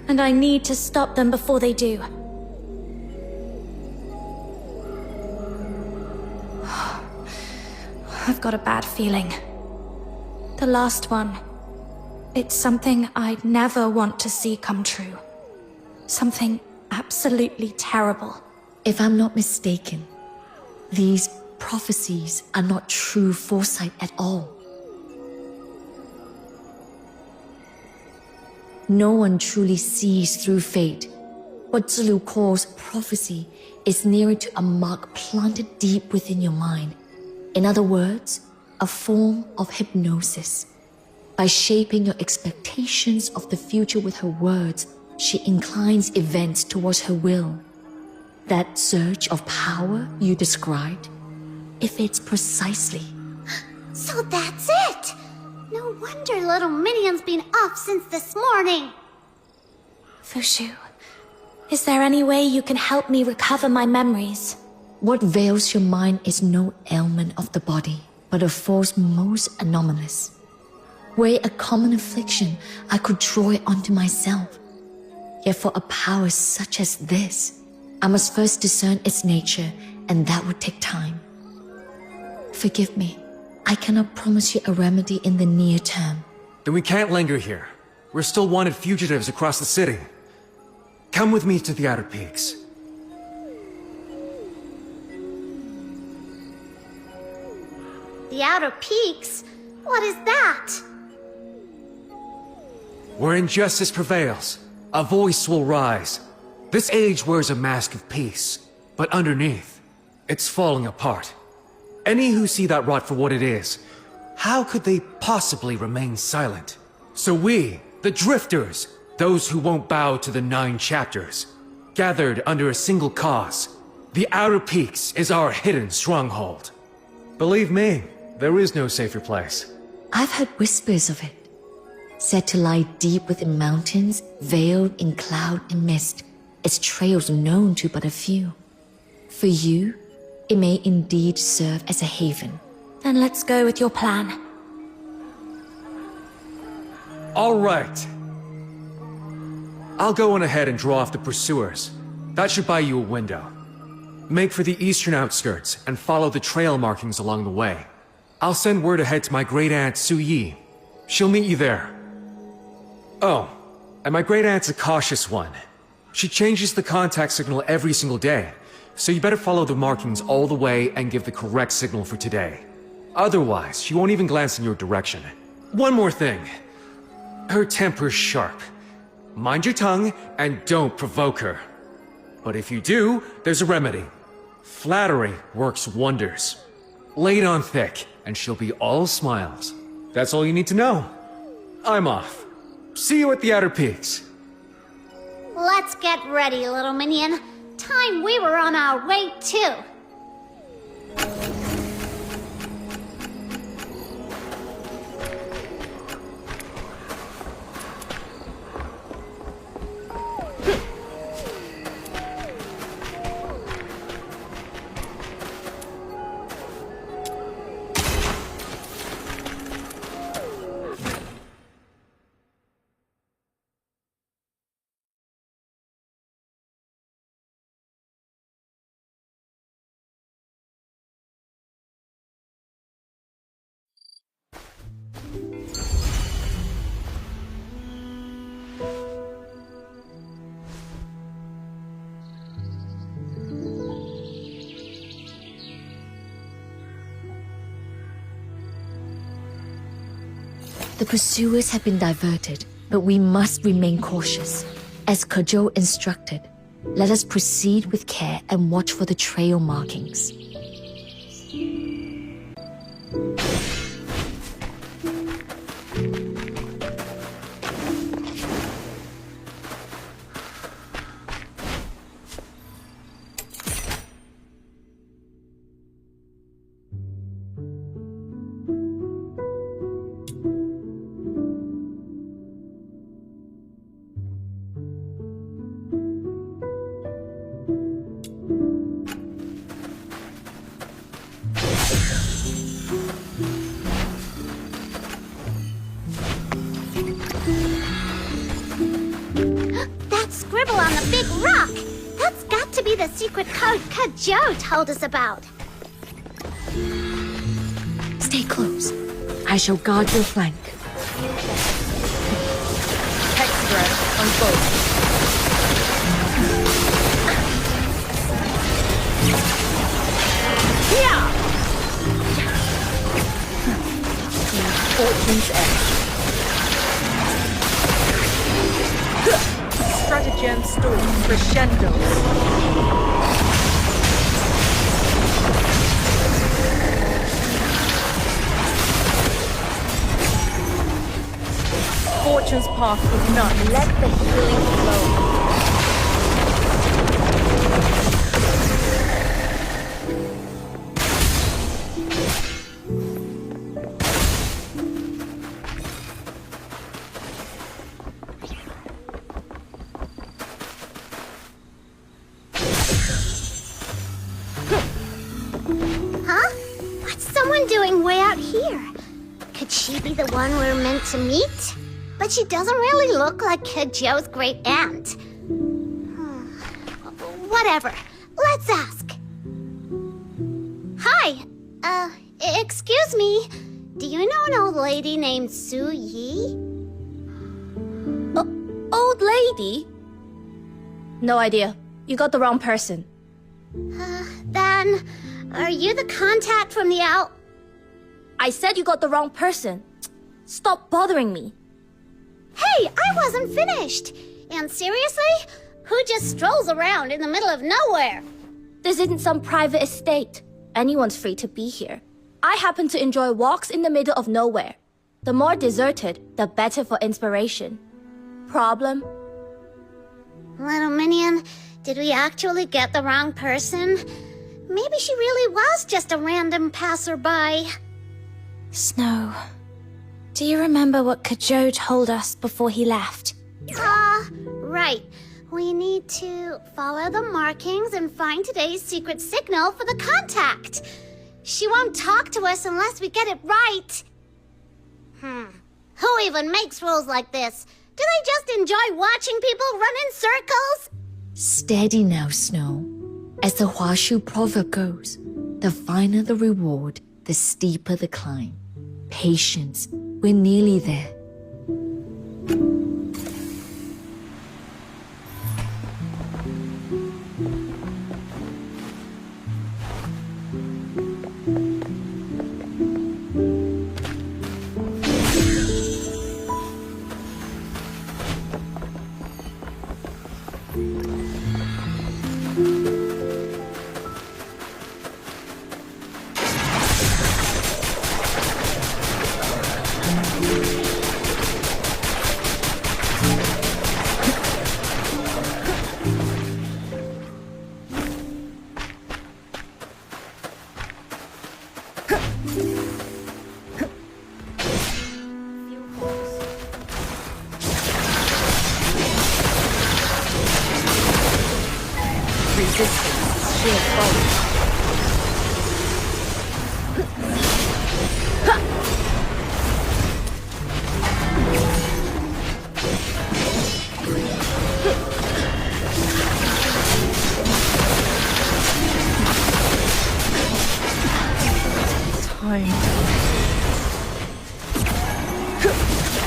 and I need to stop them before they do. I've got a bad feeling. The last one. It's something I'd never want to see come true. Something absolutely terrible. If I'm not mistaken, these prophecies are not true foresight at all. No one truly sees through fate. What Zulu calls prophecy is nearer to a mark planted deep within your mind. In other words, a form of hypnosis. By shaping your expectations of the future with her words, she inclines events towards her will. That surge of power you described, if it's precisely. So that's it! No wonder little Minion's been off since this morning. Fushu, is there any way you can help me recover my memories? What veils your mind is no ailment of the body, but a force most anomalous. Were a common affliction, I could draw it onto myself. Yet for a power such as this, I must first discern its nature, and that would take time. Forgive me, I cannot promise you a remedy in the near term. Then we can't linger here. We're still wanted fugitives across the city. Come with me to the Outer Peaks. The Outer Peaks? What is that? Where injustice prevails, a voice will rise. This age wears a mask of peace, but underneath, it's falling apart. Any who see that rot for what it is, how could they possibly remain silent? So we, the Drifters, those who won't bow to the 9 chapters, gathered under a single cause. The Outer Peaks is our hidden stronghold. Believe me, there is no safer place. I've heard whispers of it. Said to lie deep within mountains, veiled in cloud and mist, its trails known to but a few. For you, it may indeed serve as a haven. Then let's go with your plan. All right. I'll go on ahead and draw off the pursuers. That should buy you a window. Make for the eastern outskirts and follow the trail markings along the way. I'll send word ahead to my great-aunt Su Yi. She'll meet you there. Oh, and my great-aunt's a cautious one. She changes the contact signal every single day, so you better follow the markings all the way and give the correct signal for today. Otherwise, she won't even glance in your direction. One more thing. Her temper's sharp. Mind your tongue and don't provoke her. But if you do, there's a remedy. Flattery works wonders. Lay it on thick, and she'll be all smiles. That's all you need to know. I'm off. See you at the Outer Peaks. Let's get ready, little minion. Time we were on our way too. The pursuers have been diverted, but we must remain cautious. As Kojo instructed, let us proceed with care and watch for the trail markings. scribble on the big rock. That's got to be the secret code Kajou told us about. Stay close. I shall guard your flank. Hexagram on both. Yeah! Fortune's Edge. Stratagem storm crescendos. Fortune's path of none. Let the healing flow. Doing way out here? Could she be the one we're meant to meet? But she doesn't really look like Kajou's great aunt. Whatever. Let's ask. Hi. Excuse me. Do you know an old lady named Su Yi? Old lady? No idea. You got the wrong person. Then, are you the contact from the out? I said you got the wrong person. Stop bothering me. Hey, I wasn't finished. And seriously? Who just strolls around in the middle of nowhere? This isn't some private estate. Anyone's free to be here. I happen to enjoy walks in the middle of nowhere. The more deserted, the better for inspiration. Problem? Little minion, did we actually get the wrong person? Maybe she really was just a random passerby. Snow, do you remember what Kajou told us before he left? Right. We need to follow the markings and find today's secret signal for the contact. She won't talk to us unless we get it right. Who even makes rules like this? Do they just enjoy watching people run in circles? Steady now, Snow. As the Huashu proverb goes, the finer the reward, the steeper the climb. Patience, we're nearly there.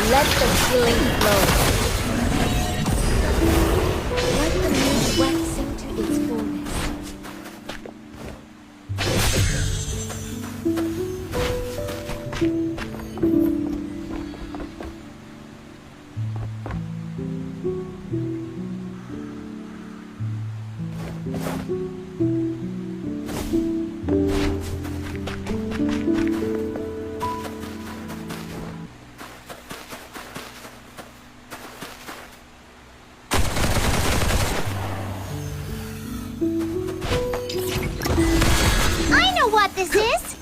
Let the healing flow. Let the moon wax into its fullness. This is?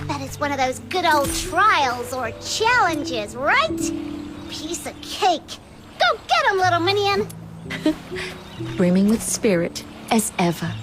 Bet it's one of those good old trials or challenges, right? Piece of cake. Go get 'em, little minion! Brimming with spirit, as ever.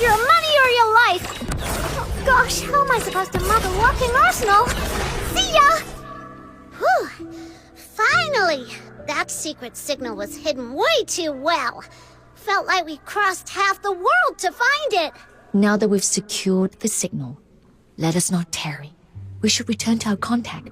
your money or your life! Oh gosh, how am I supposed to mug a walking arsenal? See ya! Whew. Finally! That secret signal was hidden way too well. Felt like we crossed half the world to find it. Now that we've secured the signal, let us not tarry. We should return to our contact.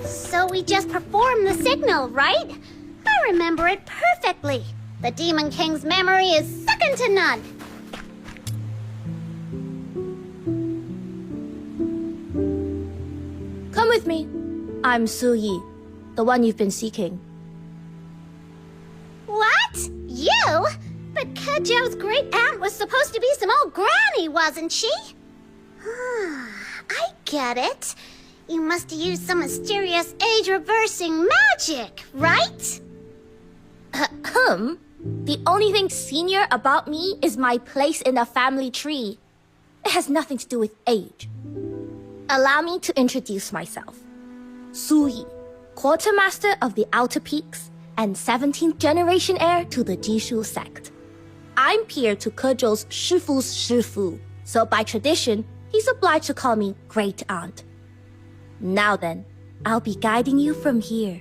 So we just performed the signal, right? I remember it perfectly. The Demon King's memory is second to none. Come with me. I'm Su Yi, the one you've been seeking. What? You? But Kejou's great aunt was supposed to be some old granny, wasn't she? I get it. You must have used some mysterious age-reversing magic, right? The only thing senior about me is my place in the family tree. It has nothing to do with age. Allow me to introduce myself. Su Yi, quartermaster of the Outer Peaks and 17th generation heir to the Jishu sect. I'm peer to Kejou's Shifu's Shifu, so by tradition, he's obliged to call me Great Aunt. Now then, I'll be guiding you from here.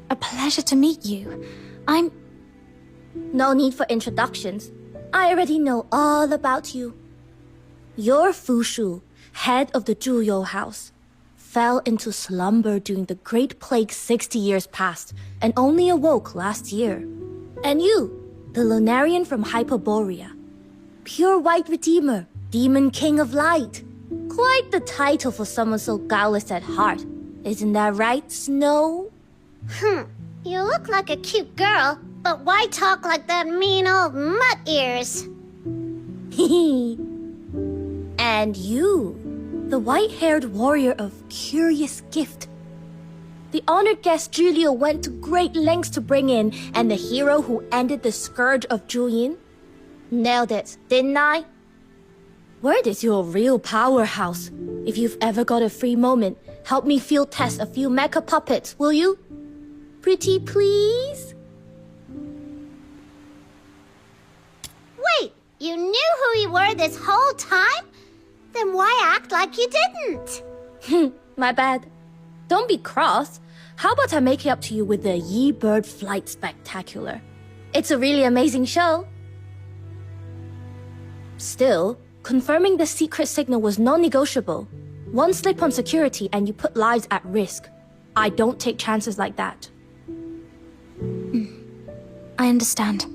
A pleasure to meet you. No need for introductions. I already know all about you. Your Fushu, head of the Zhuyo house, fell into slumber during the Great Plague 60 years past and only awoke last year. And you, the Lunarian from Hyperborea, pure white redeemer, demon king of light. Quite the title for someone so guileless at heart. Isn't that right, Snow? You look like a cute girl, but why talk like that mean old mutt ears? And you, the white-haired warrior of curious gift. The honored guest Julio went to great lengths to bring in, and the hero who ended the scourge of Juyin. Nailed it, didn't I? Where is your real powerhouse? If you've ever got a free moment, help me field test a few mecha puppets, will you? Pretty please? Wait, you knew who you were this whole time? Then why act like you didn't? My bad. Don't be cross. How about I make it up to you with the Yi Bird Flight Spectacular? It's a really amazing show. Still, confirming the secret signal was non-negotiable. One slip on security and you put lives at risk. I don't take chances like that. I understand.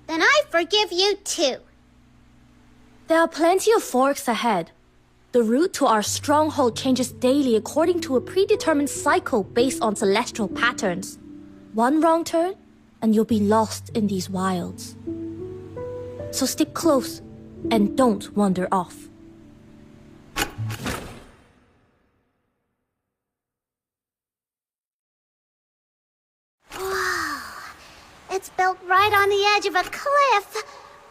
Then I forgive you too. There are plenty of forks ahead. The route to our stronghold changes daily according to a predetermined cycle based on celestial patterns. One wrong turn, and you'll be lost in these wilds. So stick close, and don't wander off. Whoa, it's built right on the edge of a cliff.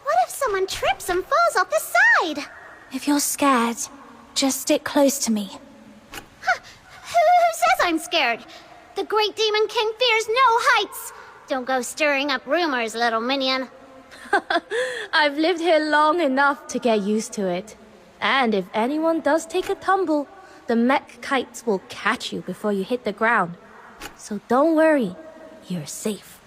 What if someone trips and falls off the side? If you're scared, just stick close to me. Who says I'm scared? The Great Demon King fears no heights. Don't go stirring up rumors, little minion. I've lived here long enough to get used to it. And if anyone does take a tumble, the mech kites will catch you before you hit the ground. So don't worry, you're safe.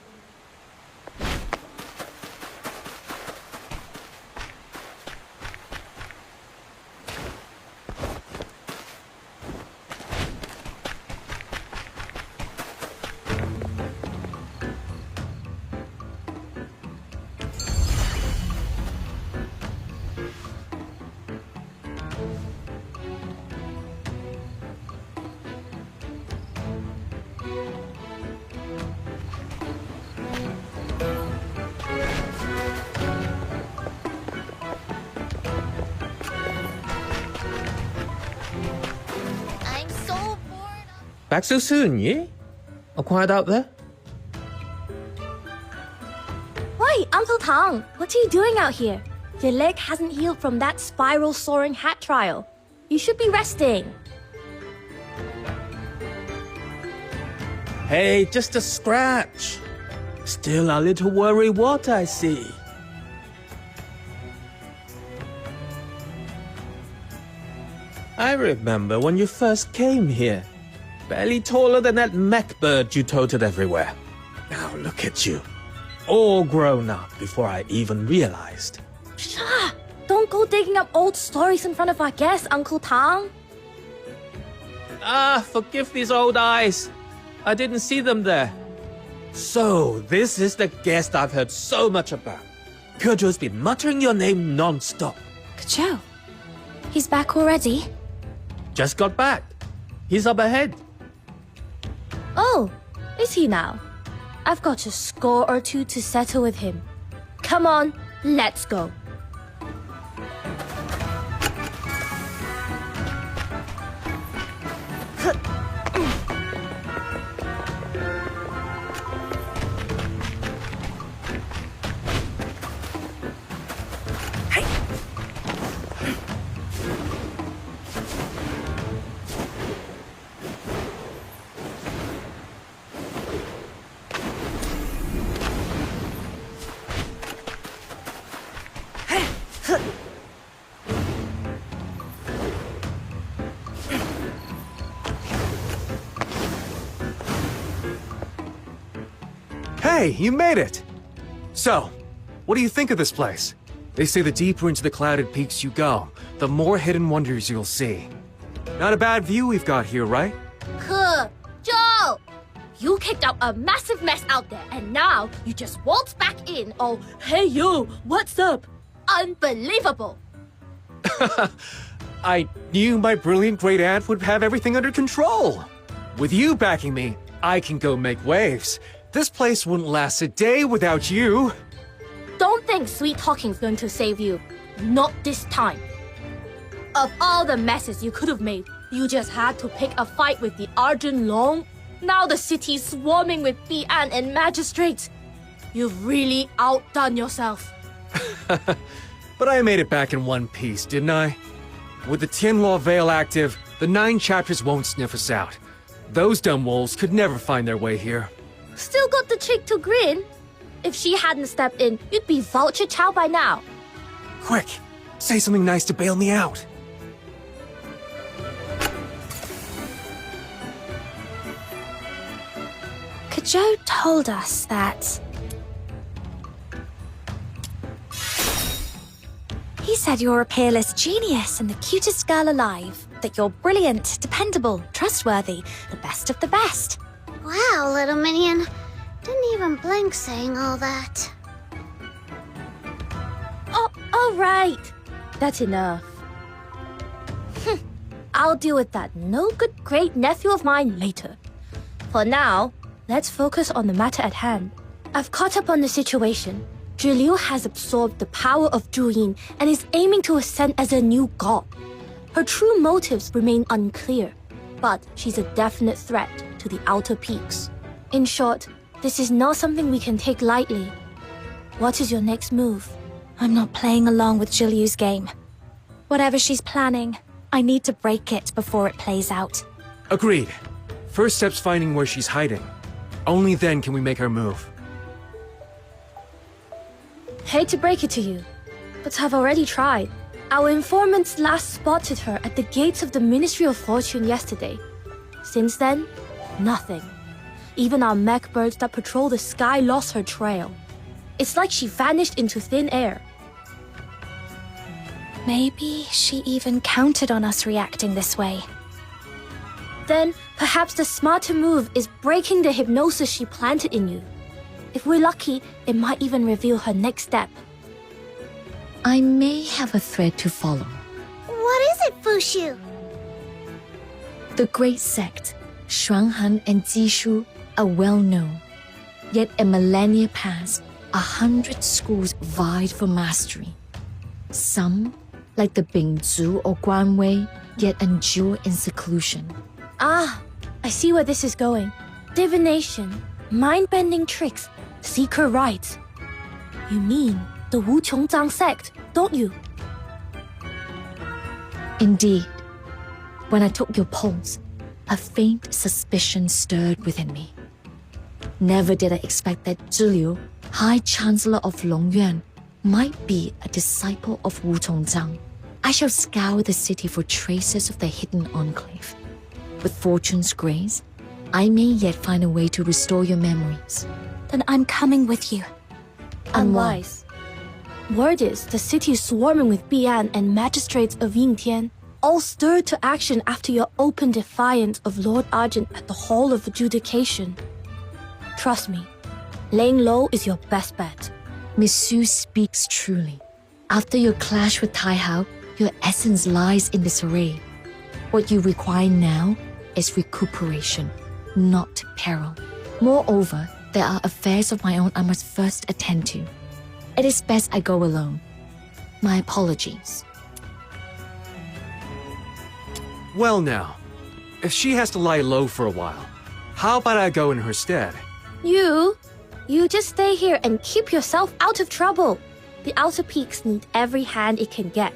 Back so soon, yeah? All quiet out there? Wait, Uncle Tang, what are you doing out here? Your leg hasn't healed from that spiral soaring hat trial. You should be resting. Hey, just a scratch. Still a little worry what I see. I remember when you first came here. Barely taller than that mech bird you toted everywhere. Now look at you. All grown up before I even realized. Shah! Don't go digging up old stories in front of our guests, Uncle Tang. Forgive these old eyes. I didn't see them there. So, this is the guest I've heard so much about. Kejou's been muttering your name non-stop. Kejou? He's back already? Just got back. He's up ahead. Oh, is he now? I've got a score or two to settle with him. Come on, let's go. Hey, you made it! So, what do you think of this place? They say the deeper into the clouded peaks you go, the more hidden wonders you'll see. Not a bad view we've got here, right? Kejou! You kicked up a massive mess out there, and now you just waltz back in. Oh, hey you, what's up? Unbelievable! I knew my brilliant great aunt would have everything under control. With you backing me, I can go make waves. This place wouldn't last a day without you. Don't think sweet talking's going to save you. Not this time. Of all the messes you could have made, you just had to pick a fight with the Arjun Long. Now the city's swarming with Bi'an and magistrates. You've really outdone yourself. But I made it back in one piece, didn't I? With the Tianluo Veil active, the 9 chapters won't sniff us out. Those dumb wolves could never find their way here. Still got the cheek to grin. If she hadn't stepped in, you'd be vulture chow by now. Quick, say something nice to bail me out. Kejou told us that... He said you're a peerless genius and the cutest girl alive. That you're brilliant, dependable, trustworthy, the best of the best. Wow, little minion. Didn't even blink saying all that. Oh, all right. That's enough. I'll deal with that no-good great nephew of mine later. For now, let's focus on the matter at hand. I've caught up on the situation. Zhi Liu has absorbed the power of Zhu Yin and is aiming to ascend as a new god. Her true motives remain unclear, but she's a definite threat to the outer peaks. In short, this is not something we can take lightly. What is your next move? I'm not playing along with Zhi Liu's game. Whatever she's planning, I need to break it before it plays out. Agreed. First step's finding where she's hiding. Only then can we make our move. Hate to break it to you, but I've already tried. Our informants last spotted her at the gates of the Ministry of Fortune yesterday. Since then, nothing. Even our mech birds that patrol the sky lost her trail. It's like she vanished into thin air. Maybe she even counted on us reacting this way. Then, perhaps the smarter move is breaking the hypnosis she planted in you. If we're lucky, it might even reveal her next step. I may have a thread to follow. What is it, Fushu? The great sect, Xuanhan and Jishu, are well known. Yet a millennia passed, 100 schools vied for mastery. Some, like the Bingzu or Guanwei, yet endure in seclusion. Ah, I see where this is going. Divination, mind-bending tricks, secret rites. You mean the Wu Qiongzang sect, don't you? Indeed. When I took your pulse, a faint suspicion stirred within me. Never did I expect that Zhi Liu, High Chancellor of Longyuan, might be a disciple of Wu Qiongzang. I shall scour the city for traces of the hidden enclave. With fortune's grace, I may yet find a way to restore your memories. Then I'm coming with you. Unwise. Word is the city is swarming with Bian and magistrates of Yingtian, all stirred to action after your open defiance of Lord Argent at the Hall of Adjudication. Trust me, laying low is your best bet. Monsieur speaks truly. After your clash with Tai Hao, your essence lies in disarray. What you require now is recuperation, not peril. Moreover, there are affairs of my own I must first attend to. It is best I go alone. My apologies. Well now, if she has to lie low for a while, how about I go in her stead? You just stay here and keep yourself out of trouble. The Outer Peaks need every hand it can get.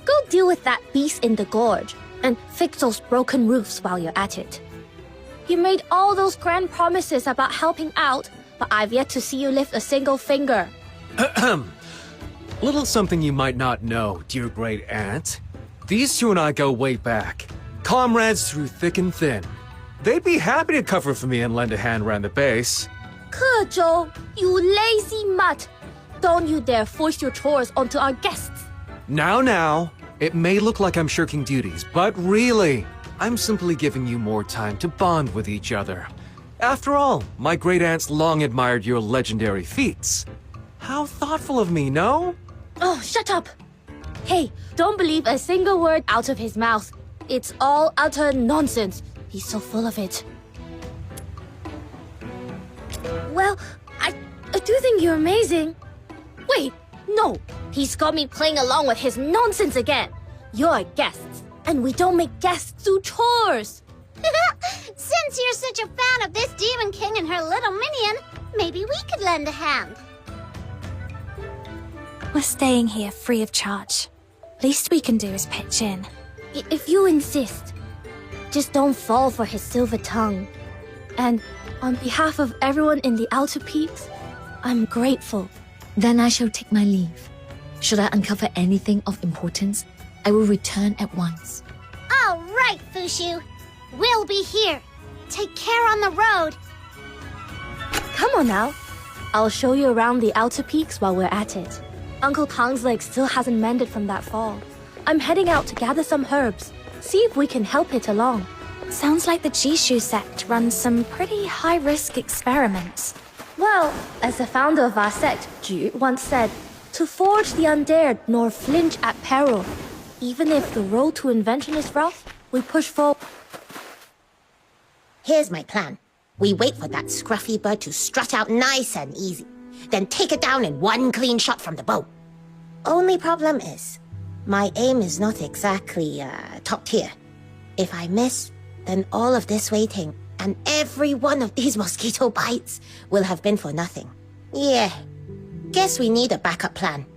Go deal with that beast in the gorge and fix those broken roofs while you're at it. You made all those grand promises about helping out, but I've yet to see you lift a single finger. Little something you might not know, dear great aunt. These two and I go way back. Comrades through thick and thin. They'd be happy to cover for me and lend a hand around the base. Ke Zhou, you lazy mutt! Don't you dare force your chores onto our guests. Now, it may look like I'm shirking duties, but really, I'm simply giving you more time to bond with each other. After all, my great aunts long admired your legendary feats. How thoughtful of me, no? Oh, shut up! Hey, don't believe a single word out of his mouth. It's all utter nonsense. He's so full of it. Well, I do think you're amazing. Wait, no. He's got me playing along with his nonsense again. You're guests, and we don't make guests do chores. Since you're such a fan of this Demon King and her little minion, maybe we could lend a hand. We're staying here free of charge. Least we can do is pitch in. If you insist, just don't fall for his silver tongue. And on behalf of everyone in the Outer Peaks, I'm grateful. Then I shall take my leave. Should I uncover anything of importance, I will return at once. All right, Fushu. We'll be here. Take care on the road. Come on now. I'll show you around the Outer Peaks while we're at it. Uncle Tang's leg still hasn't mended from that fall. I'm heading out to gather some herbs. See if we can help it along. Sounds like the Jishu sect runs some pretty high-risk experiments. Well, as the founder of our sect, Ju, once said, to forge the undared nor flinch at peril. Even if the road to invention is rough, we push forward. Here's my plan. We wait for that scruffy bird to strut out nice and easy, then take it down in one clean shot from the bow. Only problem is, my aim is not exactly, top tier. If I miss, then all of this waiting and every one of these mosquito bites will have been for nothing. Yeah, guess we need a backup plan.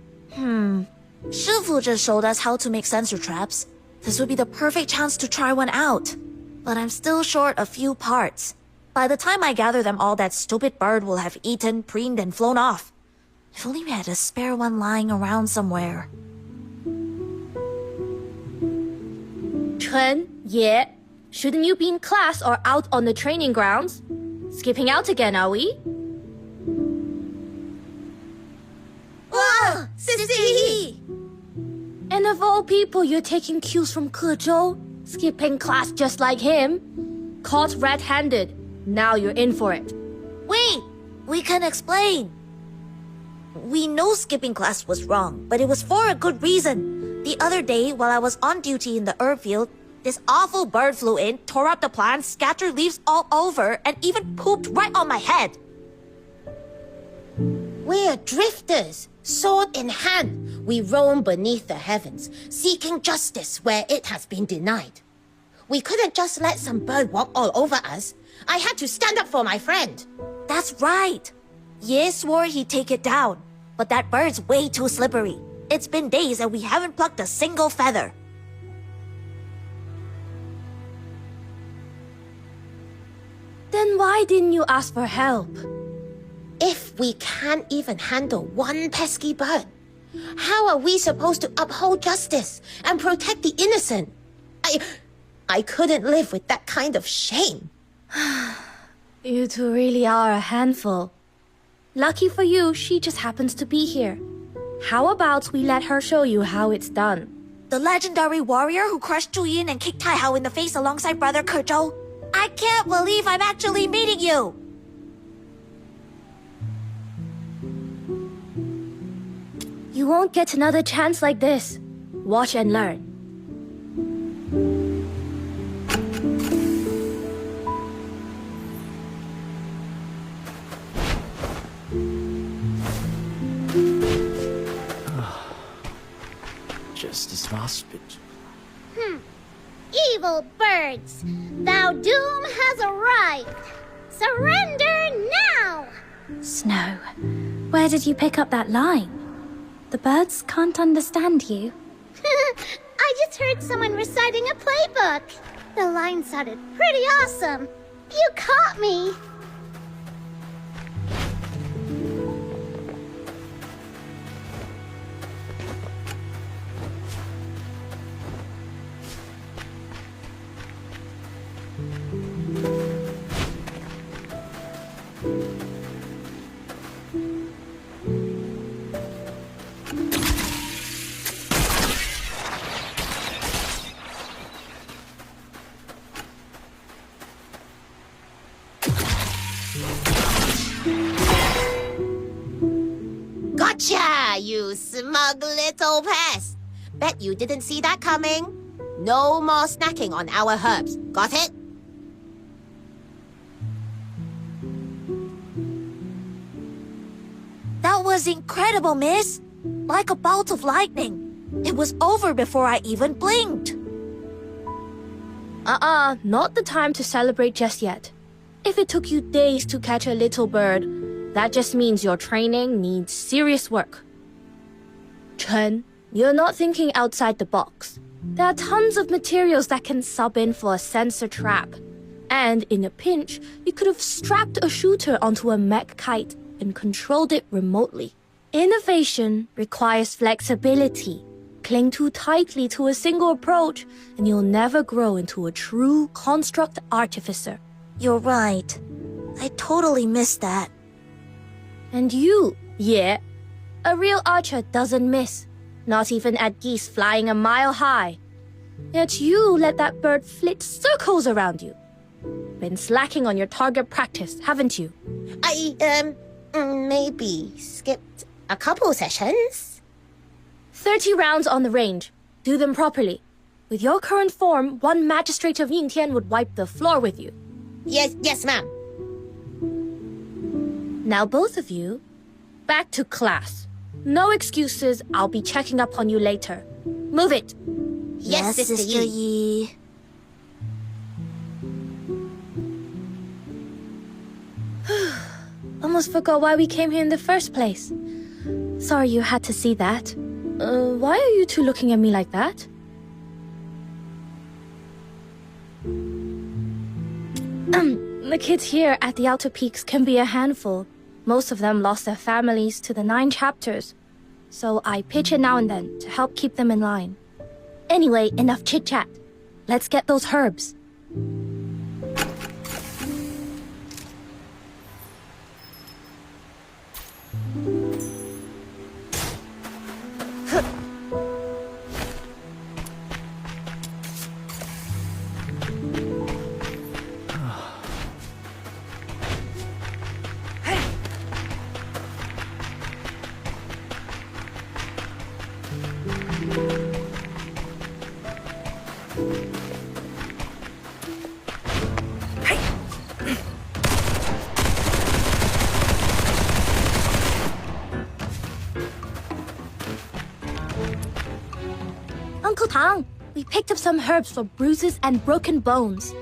Shifu just showed us how to make sensor traps. This would be the perfect chance to try one out. But I'm still short a few parts. By the time I gather them all, that stupid bird will have eaten, preened, and flown off. If only we had a spare one lying around somewhere. Chen, Ye, shouldn't you be in class or out on the training grounds? Skipping out again, are we? Wow! Sissy! And of all people, you're taking cues from Ke Zhou, skipping class just like him. Caught red-handed. Now you're in for it. Wait! We can explain. We know skipping class was wrong, but it was for a good reason. The other day, while I was on duty in the herb field, this awful bird flew in, tore up the plants, scattered leaves all over, and even pooped right on my head. We're drifters, sword in hand. We roam beneath the heavens, seeking justice where it has been denied. We couldn't just let some bird walk all over us. I had to stand up for my friend. That's right. Ye swore he'd take it down, but that bird's way too slippery. It's been days and we haven't plucked a single feather. Then why didn't you ask for help? If we can't even handle one pesky bird, how are we supposed to uphold justice and protect the innocent? I couldn't live with that kind of shame. You two really are a handful. Lucky for you, she just happens to be here. How about we let her show you how it's done? The legendary warrior who crushed Zhu Yin and kicked Tai Hao in the face alongside brother Ke Zhou. I can't believe I'm actually meeting you! You won't get another chance like this. Watch and learn. Just this last bit. Evil birds, thou doom has arrived. Surrender now! Snow, where did you pick up that line? The birds can't understand you. I just heard someone reciting a playbook. The line sounded pretty awesome. You caught me. Gotcha, you smug little pest. Bet you didn't see that coming. No more snacking on our herbs. Got it? That was incredible, miss. Like a bolt of lightning. It was over before I even blinked. Not the time to celebrate just yet. If it took you days to catch a little bird, that just means your training needs serious work. Chen, you're not thinking outside the box. There are tons of materials that can sub in for a sensor trap. And in a pinch, you could have strapped a shooter onto a mech kite and controlled it remotely. Innovation requires flexibility. Cling too tightly to a single approach, and you'll never grow into a true construct artificer. You're right. I totally missed that. And you, a real archer doesn't miss. Not even at geese flying a mile high. Yet you let that bird flit circles around you. Been slacking on your target practice, haven't you? Maybe skipped a couple sessions. 30 rounds on the range. Do them properly. With your current form, one magistrate of Yingtian would wipe the floor with you. Yes, ma'am. Now both of you, back to class. No excuses, I'll be checking up on you later. Move it. Yes, Sister Yi. Almost forgot why we came here in the first place. Sorry you had to see that. Why are you two looking at me like that? The kids here at the Outer Peaks can be a handful. Most of them lost their families to the 9 chapters. So I pitch in now and then to help keep them in line. Anyway, enough chit-chat. Let's get those herbs. picked up some herbs for bruises and broken bones.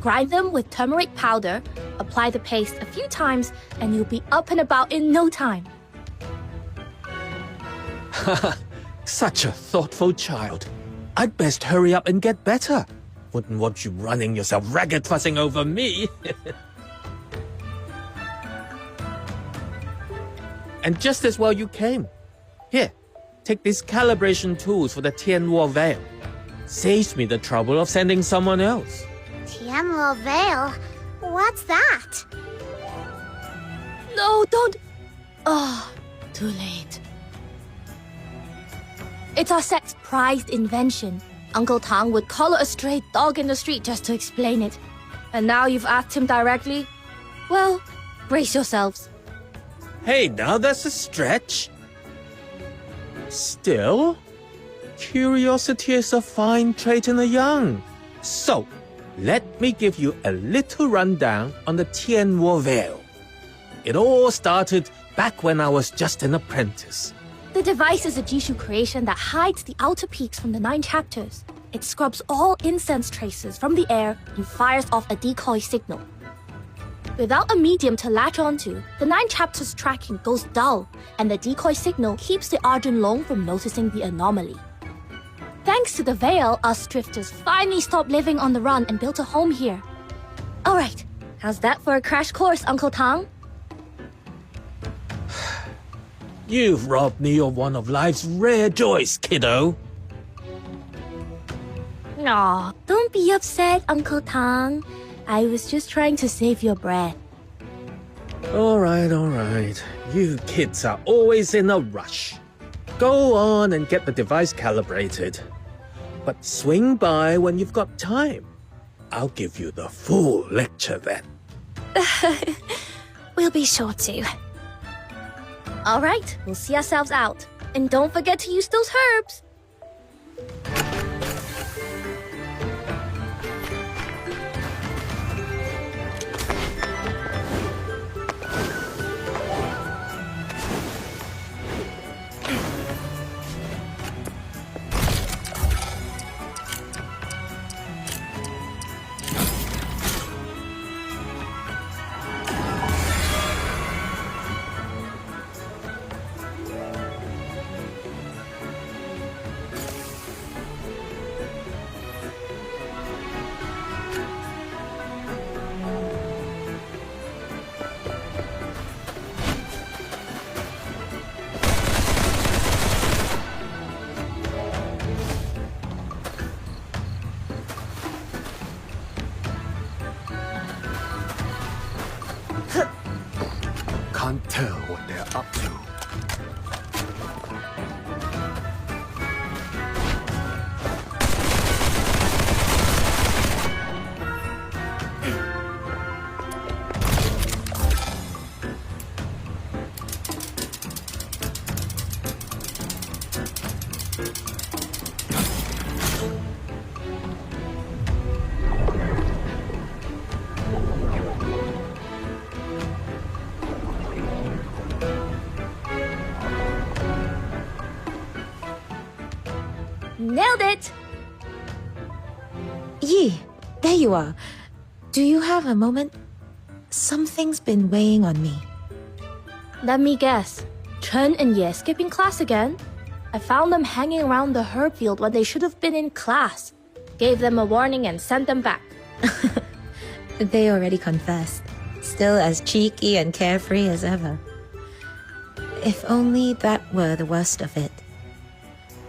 Grind them with turmeric powder, apply the paste a few times, and you'll be up and about in no time. Such a thoughtful child. I'd best hurry up and get better. Wouldn't want you running yourself ragged fussing over me. And just as well you came. Here, take these calibration tools for the Tianluo Veil. Saves me the trouble of sending someone else. Tianluo Veil? What's that? No, don't... Oh, too late. It's our sect's prized invention. Uncle Tang would collar a stray dog in the street just to explain it. And now you've asked him directly? Well, brace yourselves. Hey, now that's a stretch. Still, curiosity is a fine trait in the young. So, let me give you a little rundown on the Tianluo Veil. It all started back when I was just an apprentice. The device is a Jishu creation that hides the outer peaks from the 9 chapters. It scrubs all incense traces from the air and fires off a decoy signal. Without a medium to latch onto, the 9 chapters tracking goes dull, and the decoy signal keeps the Arjun Long from noticing the anomaly. Thanks to the veil, us drifters finally stopped living on the run and built a home here. Alright, how's that for a crash course, Uncle Tang? You've robbed me of one of life's rare joys, kiddo. Aw, don't be upset, Uncle Tang. I was just trying to save your breath. All right. You kids are always in a rush. Go on and get the device calibrated. But swing by when you've got time. I'll give you the full lecture then. We'll be sure to. All right, we'll see ourselves out. And don't forget to use those herbs. Can't tell what they're up to. Nailed it! Yi, there you are. Do you have a moment? Something's been weighing on me. Let me guess. Chen and Ye skipping class again? I found them hanging around the herb field when they should have been in class. Gave them a warning and sent them back. They already confessed. Still as cheeky and carefree as ever. If only that were the worst of it.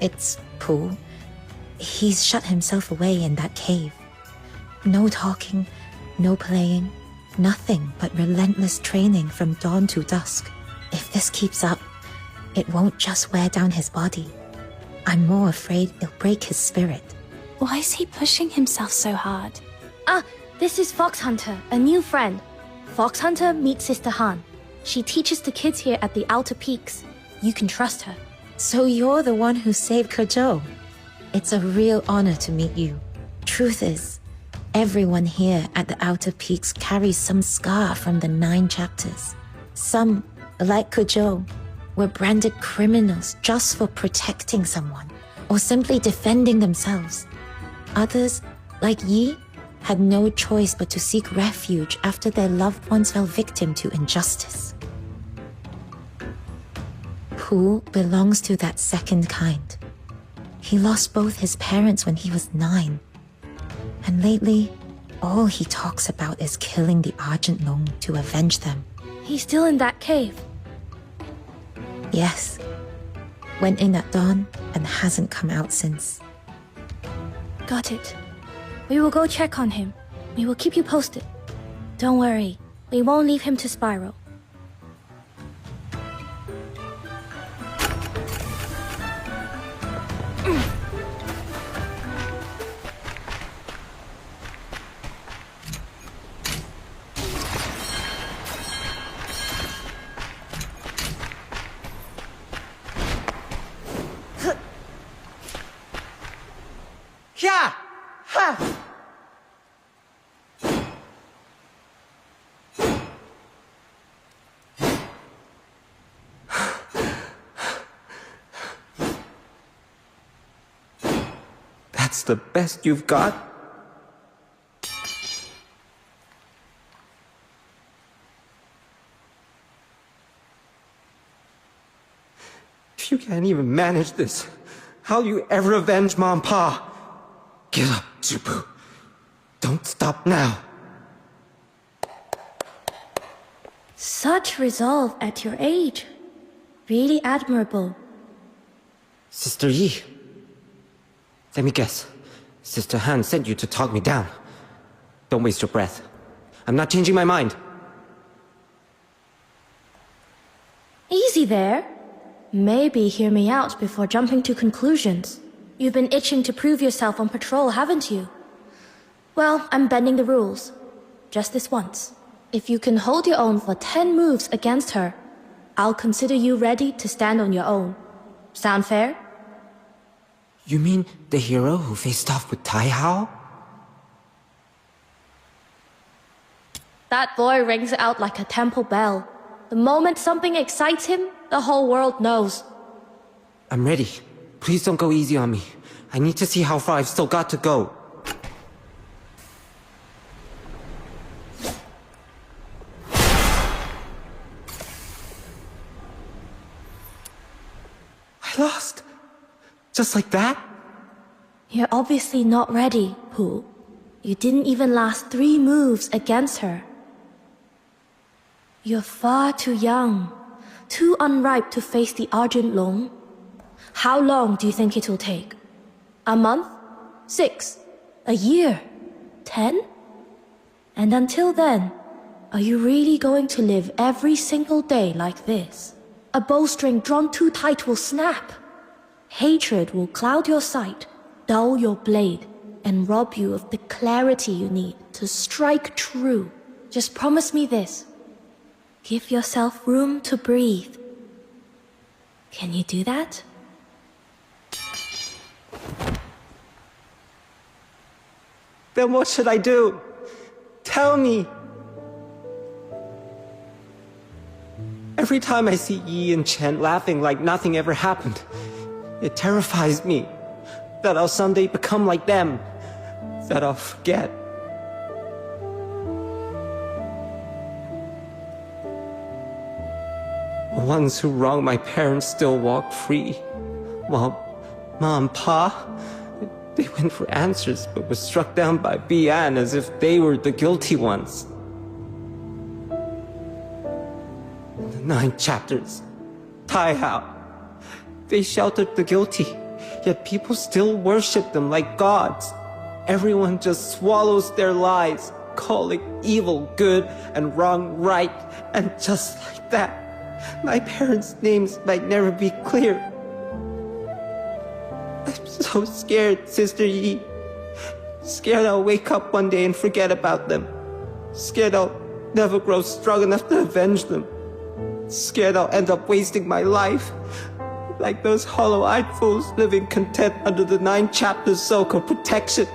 It's Pooh. He's shut himself away in that cave. No talking, no playing, nothing but relentless training from dawn to dusk. If this keeps up, it won't just wear down his body. I'm more afraid it'll break his spirit. Why is he pushing himself so hard? Ah, this is Fox Hunter, a new friend. Fox Hunter meets Sister Han. She teaches the kids here at the Outer Peaks. You can trust her. So you're the one who saved Kuzhou. It's a real honor to meet you. Truth is, everyone here at the Outer Peaks carries some scar from the 9 chapters. Some, like Kuzhou, were branded criminals just for protecting someone. or simply defending themselves. Others, like Yi, had no choice but to seek refuge after their loved ones fell victim to injustice. Pu belongs to that second kind. He lost both his parents when he was 9. And lately, all he talks about is killing the Argent Long to avenge them. He's still in that cave. Yes. Went in at dawn and hasn't come out since. Got it. We will go check on him. We will keep you posted. Don't worry, we won't leave him to spiral. Yeah! Ha! That's the best you've got? If you can't even manage this, how'll you ever avenge Mom and Pa? Get up, Zubu. Don't stop now. Such resolve at your age. Really admirable. Sister Yi. Let me guess. Sister Han sent you to talk me down. Don't waste your breath. I'm not changing my mind. Easy there. Maybe hear me out before jumping to conclusions. You've been itching to prove yourself on patrol, haven't you? Well, I'm bending the rules. Just this once. If you can hold your own for 10 moves against her, I'll consider you ready to stand on your own. Sound fair? You mean the hero who faced off with Tai Hao? That boy rings out like a temple bell. The moment something excites him, the whole world knows. I'm ready. Please don't go easy on me. I need to see how far I've still got to go. I lost. Just like that? You're obviously not ready, Pu. You didn't even last 3 moves against her. You're far too young, too unripe to face the Argent Long. How long do you think it will take? A month? 6? A year? 10? And until then, are you really going to live every single day like this? A bowstring drawn too tight will snap. Hatred will cloud your sight, dull your blade, and rob you of the clarity you need to strike true. Just promise me this. Give yourself room to breathe. Can you do that? Then what should I do? Tell me! Every time I see Yi and Chen laughing like nothing ever happened, it terrifies me that I'll someday become like them, that I'll forget. The ones who wronged my parents still walk free, while Mom and Pa, they went for answers but were struck down by Bian as if they were the guilty ones. The 9 chapters, Tai Hao, they sheltered the guilty, yet people still worship them like gods. Everyone just swallows their lies, calling evil good and wrong right, and just like that, my parents' names might never be clear. I'm so scared, Sister Yi. Scared I'll wake up one day and forget about them. Scared I'll never grow strong enough to avenge them. Scared I'll end up wasting my life, like those hollow-eyed fools living content under the 9 chapters so-called protection.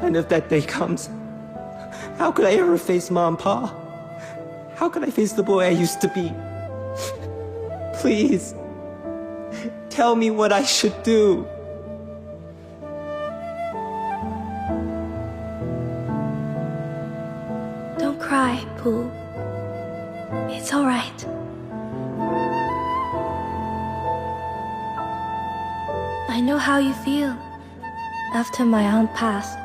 And if that day comes, how could I ever face Mom and Pa? How could I face the boy I used to be? Please, tell me what I should do. Don't cry, Pooh. It's all right. I know how you feel. After my aunt passed,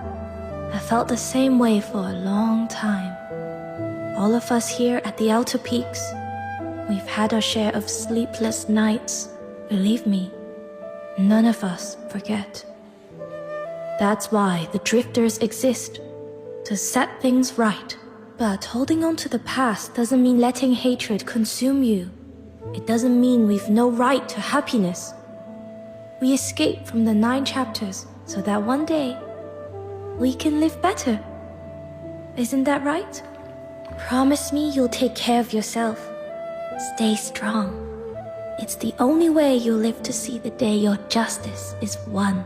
I felt the same way for a long time. All of us here at the Outer Peaks, we've had our share of sleepless nights. Believe me, none of us forget. That's why the Drifters exist, to set things right. But holding on to the past doesn't mean letting hatred consume you. It doesn't mean we've no right to happiness. We escape from the 9 chapters so that one day we can live better. Isn't that right? Promise me you'll take care of yourself. Stay strong. It's the only way you'll live to see the day your justice is won.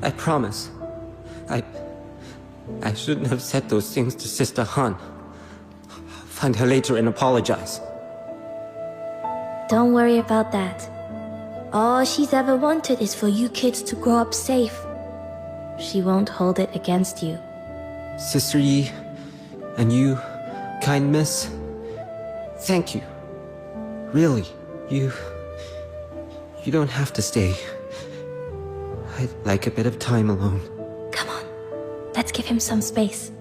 I promise. I shouldn't have said those things to Sister Han. I'll find her later and apologize. Don't worry about that. All she's ever wanted is for you kids to grow up safe. She won't hold it against you. Sister Yi, and you, kind miss, thank you. Really, you don't have to stay. I'd like a bit of time alone. Come on, let's give him some space.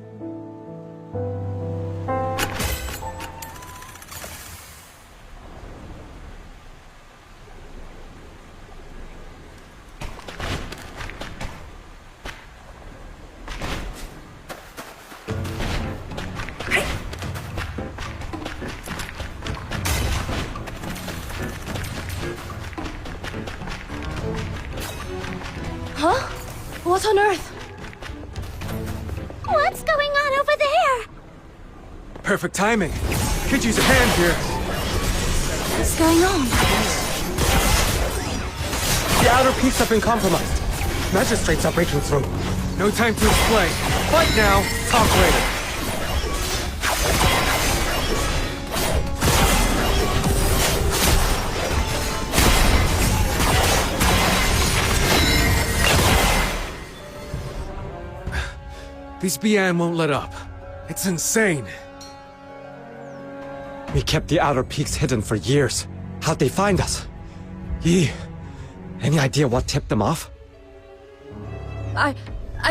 Huh? What on earth? What's going on over there? Perfect timing. Could use a hand here. What's going on? The outer peaks have been compromised. Magistrates are breaking through. No time to explain. Fight now, talk later. These Bian won't let up. It's insane. We kept the outer peaks hidden for years. How'd they find us? Yi, any idea what tipped them off? I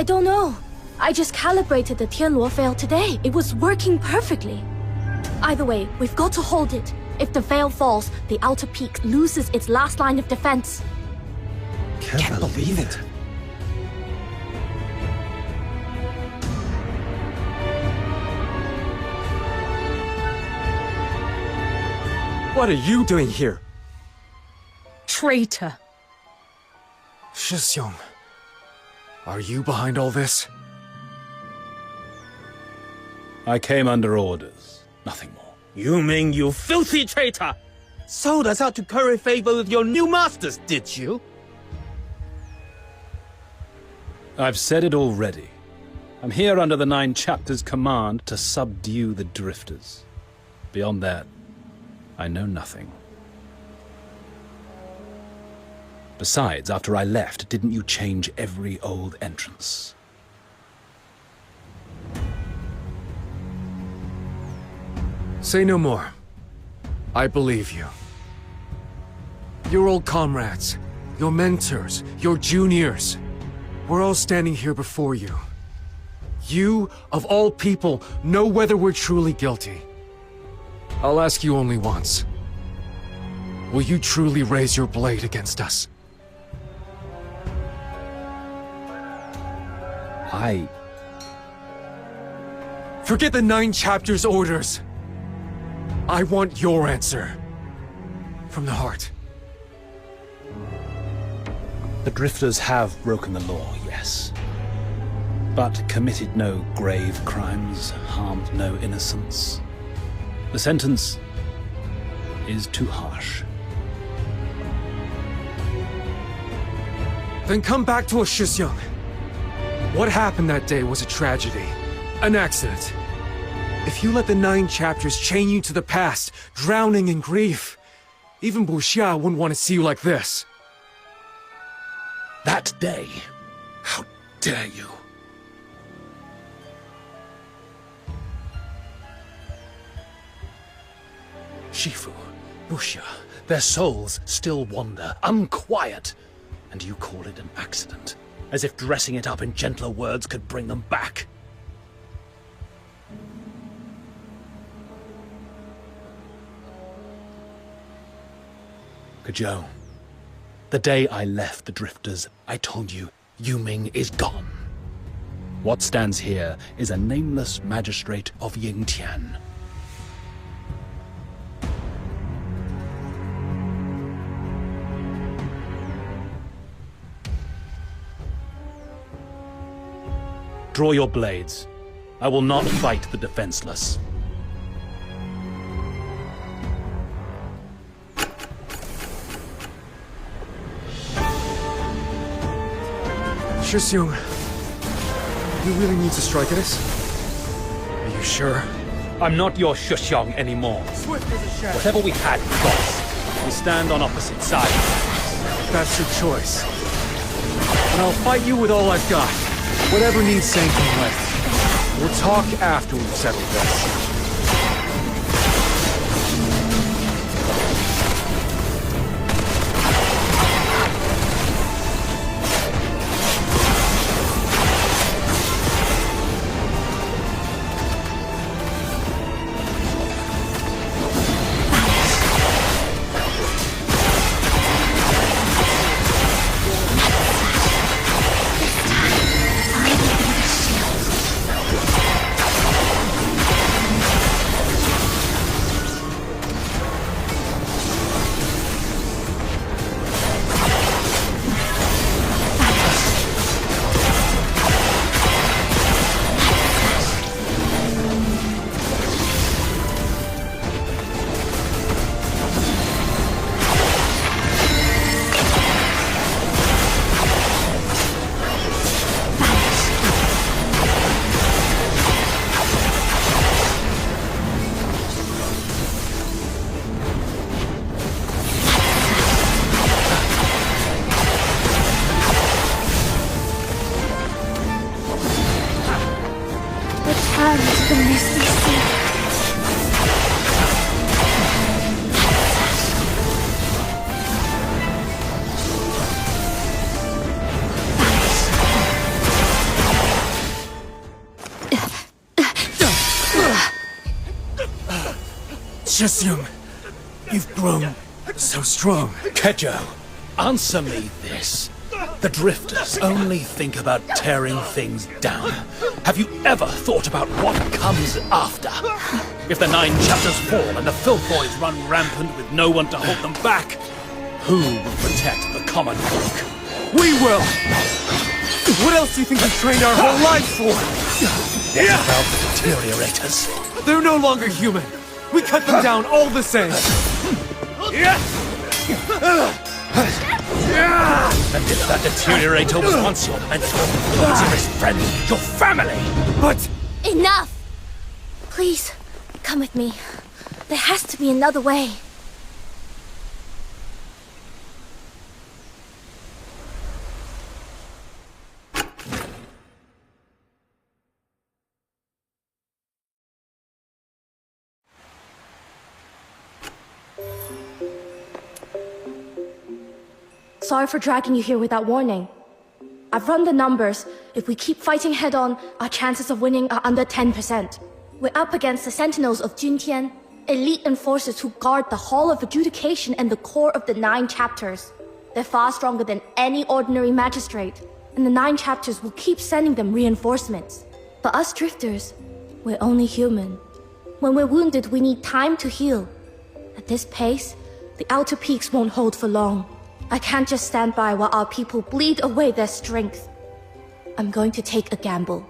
don't know. I just calibrated the Tianluo veil today. It was working perfectly. Either way, we've got to hold it. If the veil falls, the outer peak loses its last line of defense. Can't believe it. What are you doing here? Traitor! Shisyong, are you behind all this? I came under orders, nothing more. You mean you filthy traitor? Sold us out to curry favor with your new masters, did you? I've said it already. I'm here under the 9 chapters' command to subdue the Drifters. Beyond that, I know nothing. Besides, after I left, didn't you change every old entrance? Say no more. I believe you. Your old comrades, your mentors, your juniors, we're all standing here before you. You, of all people, know whether we're truly guilty. I'll ask you only once. Will you truly raise your blade against us? Forget the 9 chapters' orders. I want your answer. From the heart. The Drifters have broken the law, yes. But committed no grave crimes, harmed no innocents. The sentence is too harsh. Then come back to us, Shisyong. What happened that day was a tragedy. An accident. If you let the 9 chapters chain you to the past, drowning in grief, Even Buxia wouldn't want to see you like this. That day. How dare you? Shifu, Buxia, their souls still wander, unquiet. And you call it an accident, as if dressing it up in gentler words could bring them back. Kujou, the day I left the Drifters, I told you, Yuming is gone. What stands here is a nameless magistrate of Yingtian. Draw your blades. I will not fight the defenseless. Shisyung, you really need to strike at us? Are you sure? I'm not your Shushong anymore. Swift as a shadow. Whatever we had, we lost. We stand on opposite sides. That's your choice. And I'll fight you with all I've got. Whatever needs sanctioning with. We'll talk after we've settled this. Shisyung, you've grown so strong. Kejo, answer me this. The Drifters only think about tearing things down. Have you ever thought about what comes after? If the 9 chapters fall and the filth boys run rampant with no one to hold them back, who will protect the common folk? We will! What else do you think we've trained our whole lives for? What about the deteriorators? They're no longer human. We cut them down all the same. And if that deteriorator was once your mentor, your dearest friend, your family! But... Enough! Please, come with me. There has to be another way. Sorry for dragging you here without warning. I've run the numbers. If we keep fighting head-on, our chances of winning are under 10%. We're up against the Sentinels of Juntian, elite enforcers who guard the Hall of Adjudication and the core of the 9 chapters. They're far stronger than any ordinary magistrate, and the 9 chapters will keep sending them reinforcements. But us Drifters, we're only human. When we're wounded, we need time to heal. At this pace, the outer peaks won't hold for long. I can't just stand by while our people bleed away their strength. I'm going to take a gamble.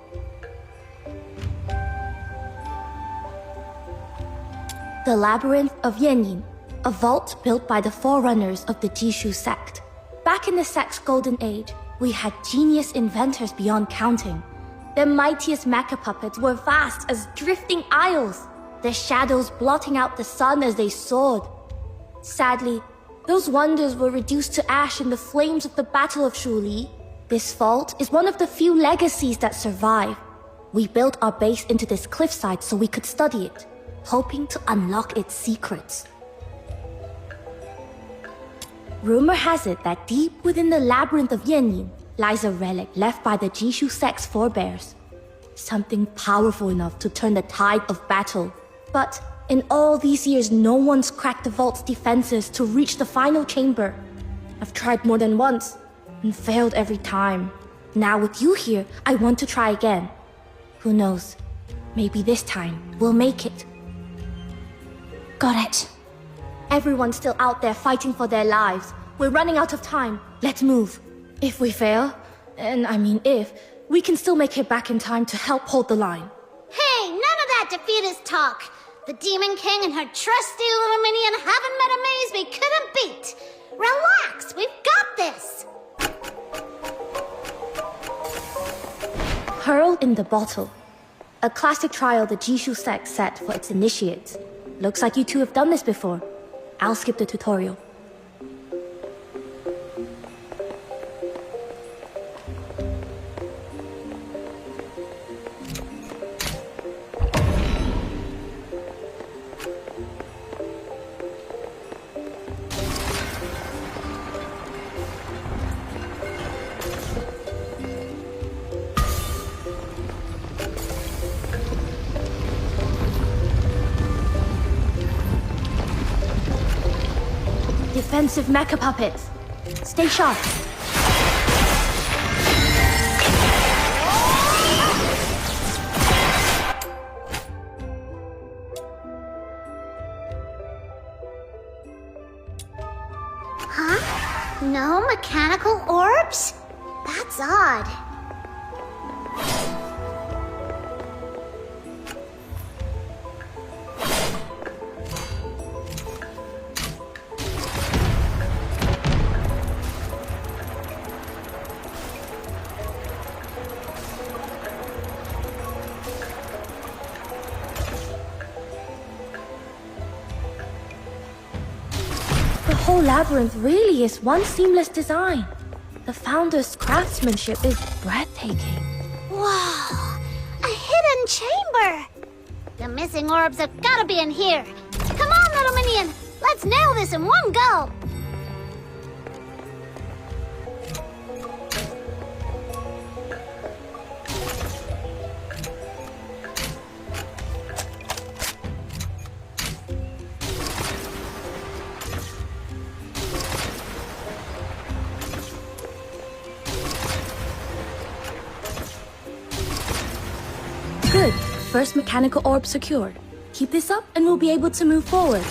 The Labyrinth of Yanyin, a vault built by the forerunners of the Jishu sect. Back in the sect's golden age, we had genius inventors beyond counting. Their mightiest mecha puppets were vast as drifting isles, their shadows blotting out the sun as they soared. Sadly, those wonders were reduced to ash in the flames of the Battle of Shuli. This fault is one of the few legacies that survive. We built our base into this cliffside so we could study it, hoping to unlock its secrets. Rumor has it that deep within the labyrinth of Yanyin lies a relic left by the Jishu sect's forebears. Something powerful enough to turn the tide of battle. But in all these years, no one's cracked the vault's defenses to reach the final chamber. I've tried more than once, and failed every time. Now with you here, I want to try again. Who knows? Maybe this time, we'll make it. Got it. Everyone's still out there fighting for their lives. We're running out of time. Let's move. If we fail, and I mean if, we can still make it back in time to help hold the line. Hey, none of that defeatist talk. The Demon King and her trusty little minion haven't met a maze we couldn't beat. Relax, we've got this. Pearl in the Bottle. A classic trial the Jishu sect set for its initiates. Looks like you two have done this before. I'll skip the tutorial. Defensive mecha puppets. Stay sharp. Huh? No mechanical orbs? That's odd. The whole labyrinth really is one seamless design. The founder's craftsmanship is breathtaking. Wow, a hidden chamber! The missing orbs have gotta be in here. Come on, little minion, let's nail this in one go! Good. First mechanical orb secured. Keep this up and we'll be able to move forward.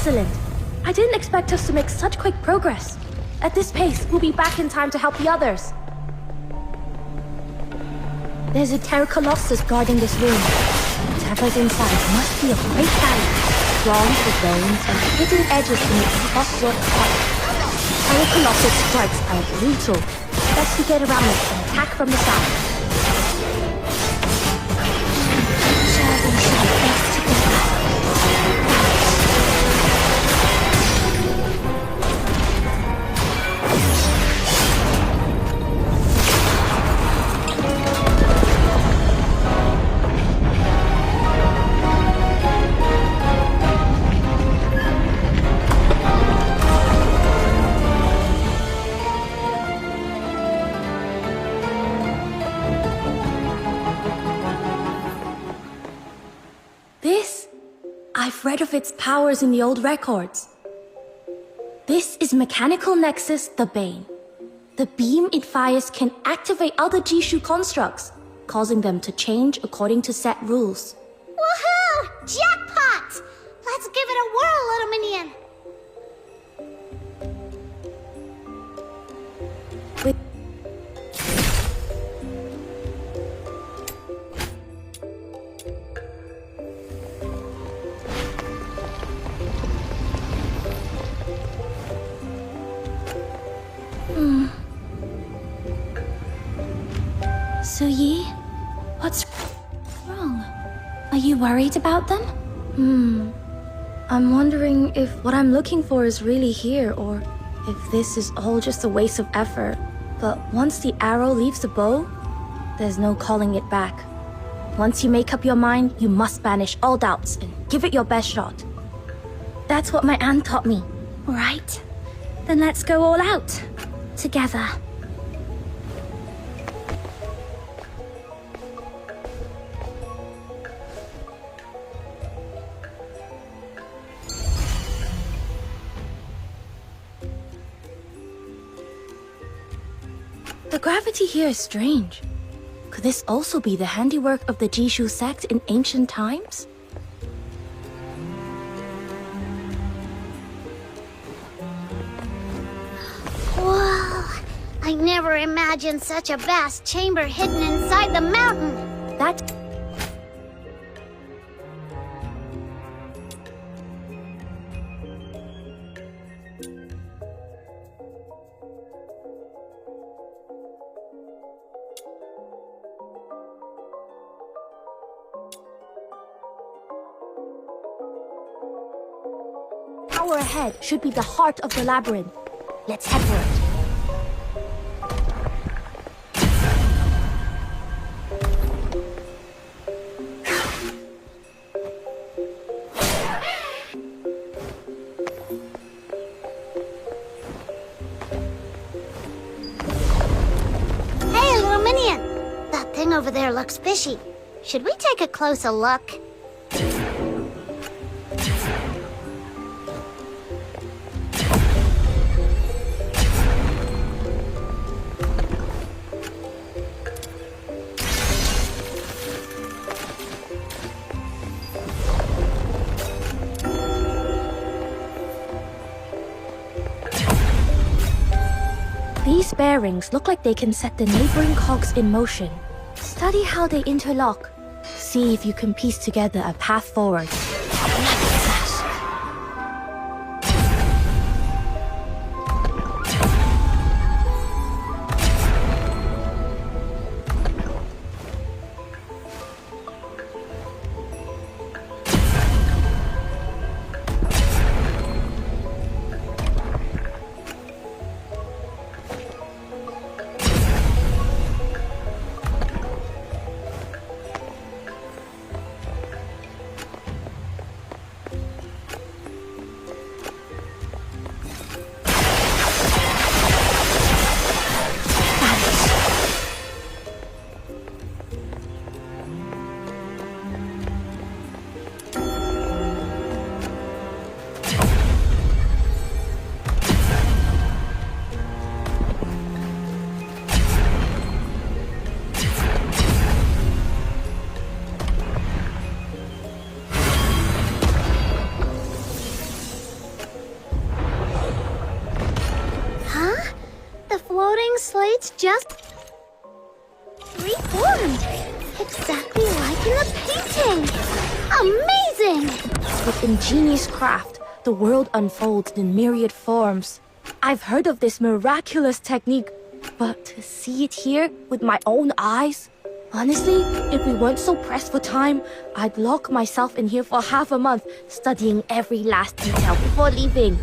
excellent. I didn't expect us to make such quick progress. At this pace, we'll be back in time to help the others. There's a Terra Colossus guarding this room. Whatever's inside must be of great value. Bronze with bones and hidden edges in its crosswork part. Terra Colossus strikes are brutal. Best to get around it and attack from the side. I've read of its powers in the old records. This is Mechanical Nexus, the Bane. The beam it fires can activate other Jishu constructs, causing them to change according to set rules. Woohoo! Jackpot! Let's give it a whirl, little minion! Suyi, what's wrong? Are you worried about them? I'm wondering if what I'm looking for is really here, or if this is all just a waste of effort. But once the arrow leaves the bow, there's no calling it back. Once you make up your mind, you must banish all doubts and give it your best shot. That's what my aunt taught me. Right. Then let's go all out. Together. The gravity here is strange. Could this also be the handiwork of the Jishu sect in ancient times? Whoa! I never imagined such a vast chamber hidden inside the mountain. That... Power ahead should be the heart of the labyrinth. Let's head for it. Hey, little minion! That thing over there looks fishy. Should we take a closer look? These bearings look like they can set the neighboring cogs in motion. Study how they interlock. See if you can piece together a path forward. It's just reformed. Exactly like in the painting. Amazing! With ingenious craft, the world unfolds in myriad forms. I've heard of this miraculous technique, but to see it here with my own eyes? Honestly, if we weren't so pressed for time, I'd lock myself in here for half a month, studying every last detail before leaving.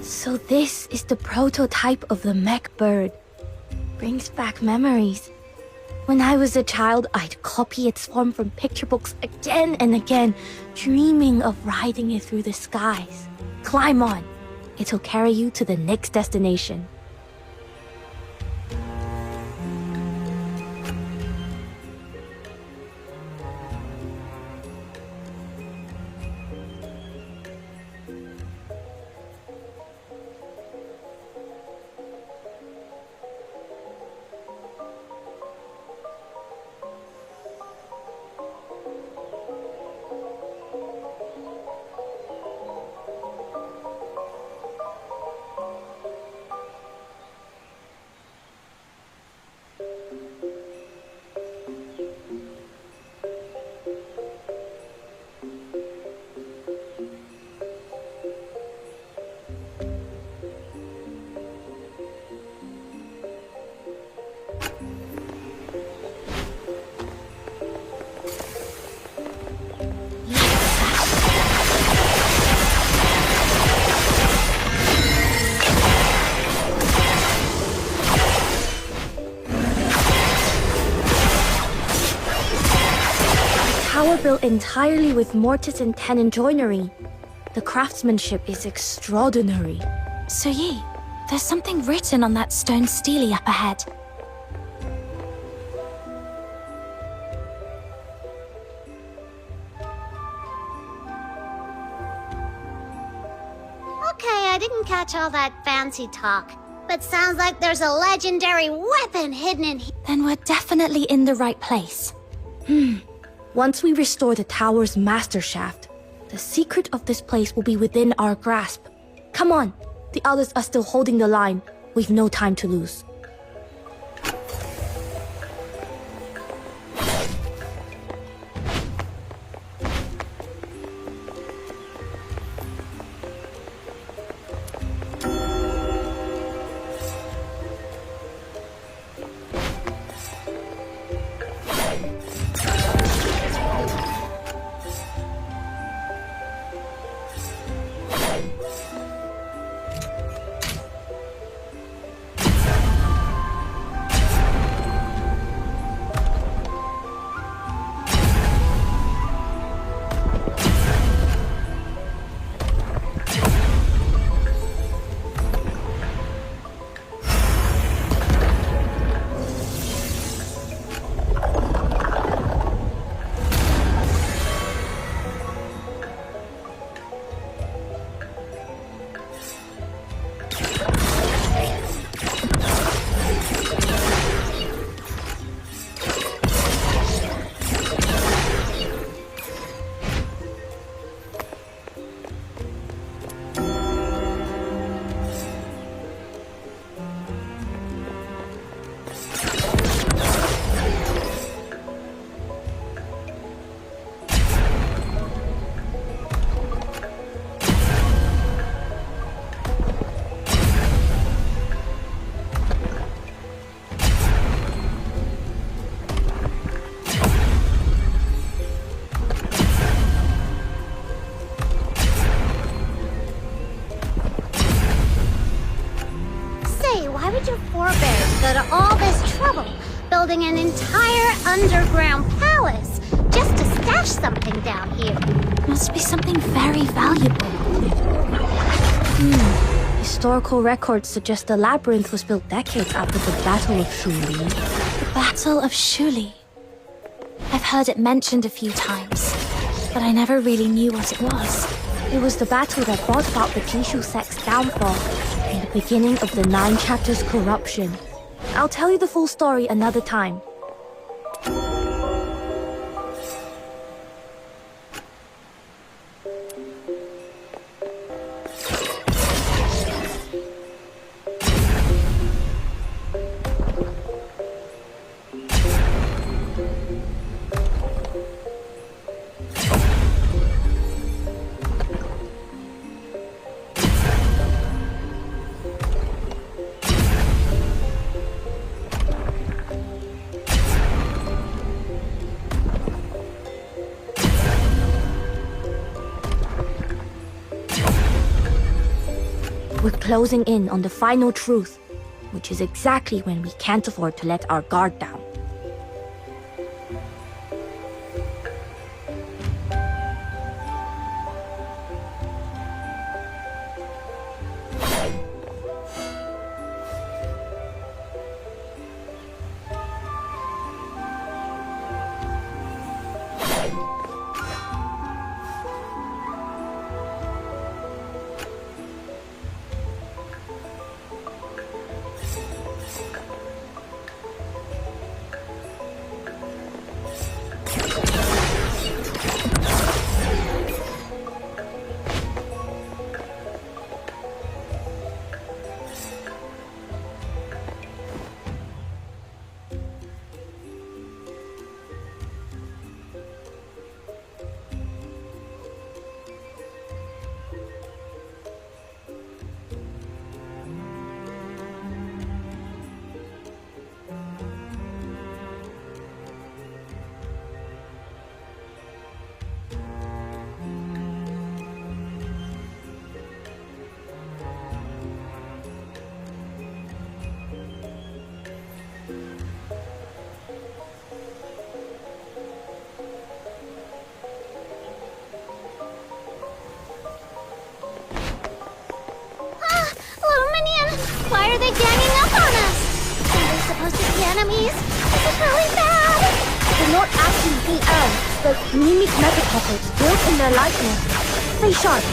So this is the prototype of the mech bird. Brings back memories. When I was a child, I'd copy its form from picture books again and again, dreaming of riding it through the skies. Climb on. It'll carry you to the next destination. Tower built entirely with mortise and tenon joinery. The craftsmanship is extraordinary. So Yi, there's something written on that stone stele up ahead. Okay, I didn't catch all that fancy talk, but sounds like there's a legendary weapon hidden in here. Then we're definitely in the right place. Once we restore the tower's master shaft, the secret of this place will be within our grasp. Come on, the others are still holding the line. We've no time to lose. Why would your forebears go to all this trouble, building an entire underground palace, just to stash something down here? Must be something very valuable. Historical records suggest the labyrinth was built decades after the Battle of Shuli. The Battle of Shuli. I've heard it mentioned a few times, but I never really knew what it was. It was the battle that brought about the Jishu sect's downfall and the beginning of the 9 chapters corruption. I'll tell you the full story another time. We're closing in on the final truth, which is exactly when we can't afford to let our guard down. Why are they ganging up on us? Are they supposed to be enemies? This is really bad! They're not actually BL, but mimic meta puppets built in their likeness. Stay sharp.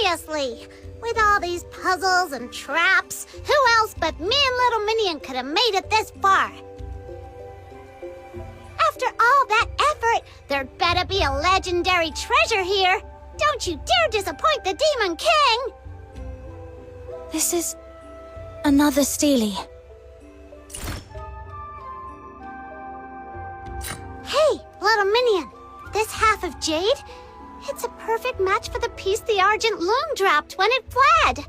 Seriously! With all these puzzles and traps, who else but me and Little Minion could have made it this far? After all that effort, there'd better be a legendary treasure here. Don't you dare disappoint the Demon King! This is another Steely. Hey, Little Minion, this half of jade? It's a perfect match for the piece the Argent Loom dropped when it fled.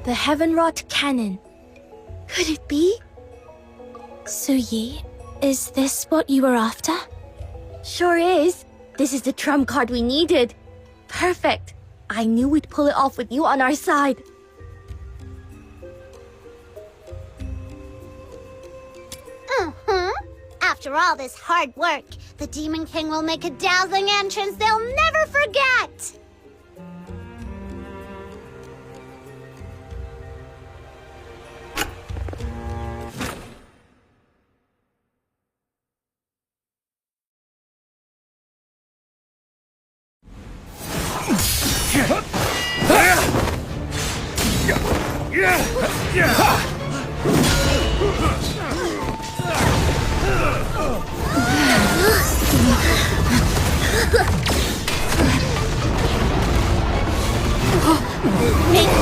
The Heavenwrought Cannon. Could it be? Su Yi, is this what you were after? Sure is. This is the trump card we needed. Perfect. I knew we'd pull it off with you on our side. After all this hard work, the Demon King will make a dazzling entrance they'll never forget! Make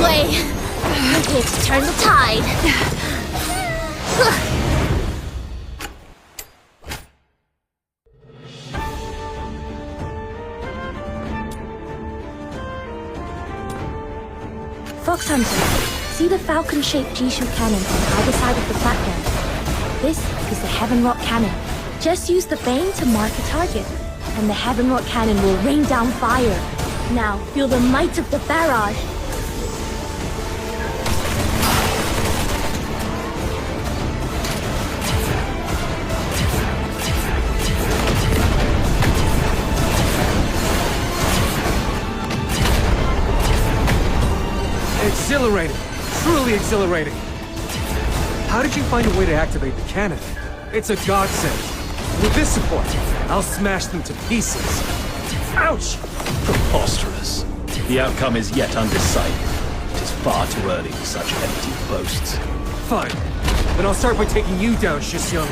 way! I'm here to turn the tide. Fox Hunter, see the falcon-shaped Jishu cannon on either side of the platform. This is the Heaven Rock Cannon. Just use the vane to mark a target, and the Heaven Rock Cannon will rain down fire. Now, feel the might of the barrage. Exhilarating. Truly exhilarating. How did you find a way to activate the cannon? It's a godsend. With this support, I'll smash them to pieces. Ouch! Preposterous. The outcome is yet undecided. It is far too early for such empty boasts. Fine. Then I'll start by taking you down, Shisyung.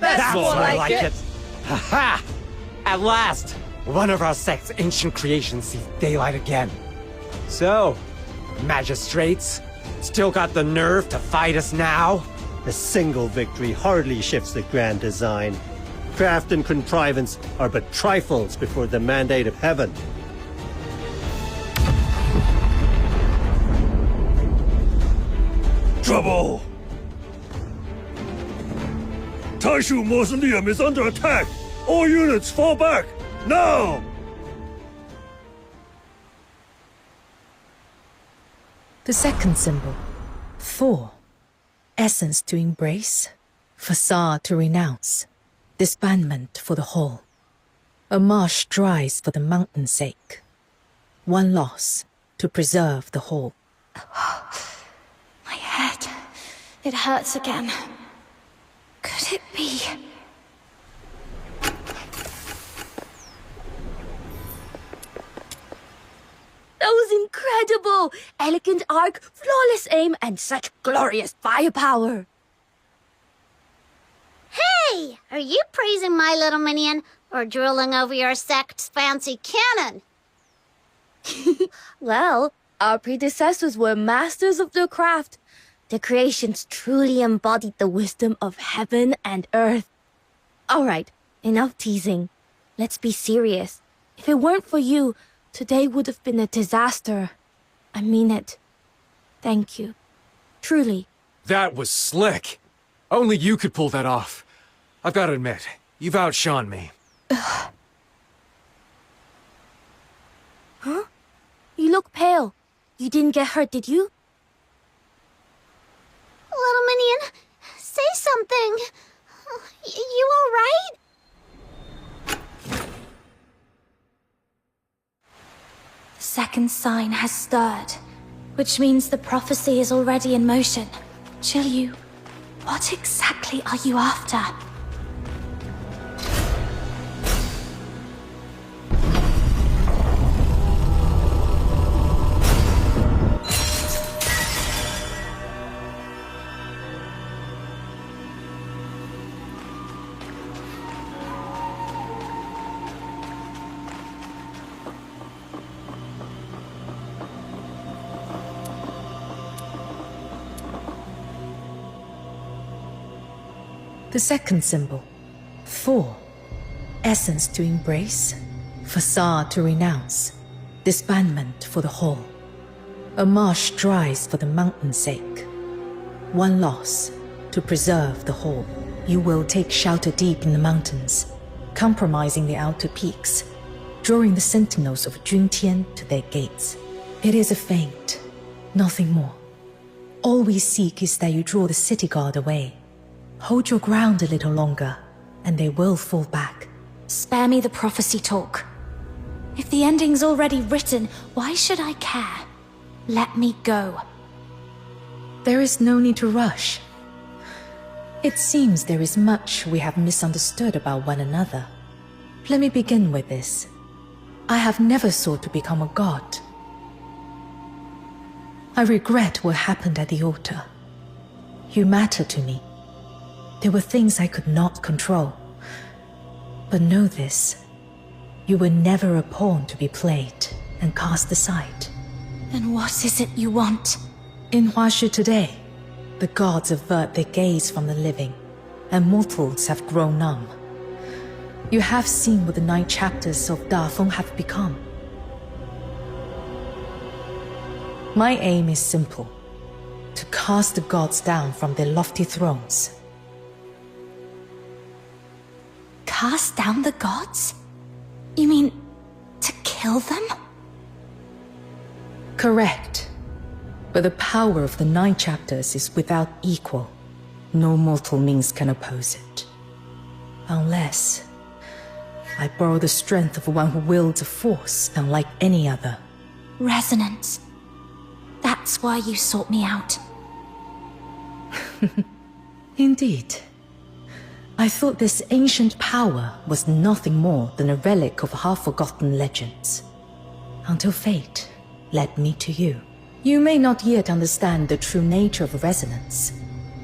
That's more like it. Ha-ha! At last, one of our sect's ancient creations sees daylight again. So, magistrates, still got the nerve to fight us now? A single victory hardly shifts the grand design. Craft and contrivance are but trifles before the mandate of heaven. Trouble! Taishu Mausoleum is under attack! All units fall back! Now! The second symbol. Thor. Essence to embrace. Facade to renounce. Disbandment for the whole. A marsh dries for the mountain's sake. One loss to preserve the whole. My head. It hurts again. Could it be? That was incredible! Elegant arc, flawless aim, and such glorious firepower! Hey! Are you praising my little minion, or drooling over your sect's fancy cannon? Well, our predecessors were masters of their craft. Their creations truly embodied the wisdom of heaven and earth. Alright, enough teasing. Let's be serious. If it weren't for you, today would have been a disaster. I mean it. Thank you. Truly. That was slick. Only you could pull that off. I've got to admit, you've outshone me. Huh? You look pale. You didn't get hurt, did you? Little minion, say something. You all right? second sign has stirred, which means the prophecy is already in motion. Jilyu, what exactly are you after? The second symbol, Thor. Essence to embrace, facade to renounce, disbandment for the whole. A marsh dries for the mountain's sake. One loss, to preserve the whole. You will take shelter deep in the mountains, compromising the outer peaks, drawing the sentinels of Juntian to their gates. It is a feint, nothing more. All we seek is that you draw the city guard away. Hold your ground a little longer, and they will fall back. Spare me the prophecy talk. If the ending's already written, why should I care? Let me go. There is no need to rush. It seems there is much we have misunderstood about one another. Let me begin with this. I have never sought to become a god. I regret what happened at the altar. You matter to me. There were things I could not control. But know this. You were never a pawn to be played and cast aside. Then what is it you want? In Huashu today, the gods avert their gaze from the living, and mortals have grown numb. You have seen what the 9 chapters of Dafeng have become. My aim is simple. To cast the gods down from their lofty thrones. Cast down the gods? You mean, to kill them? Correct. But the power of the 9 chapters is without equal. No mortal means can oppose it. Unless I borrow the strength of one who wields a force unlike any other. Resonance. That's why you sought me out. Indeed. I thought this ancient power was nothing more than a relic of half-forgotten legends. Until fate led me to you. You may not yet understand the true nature of resonance.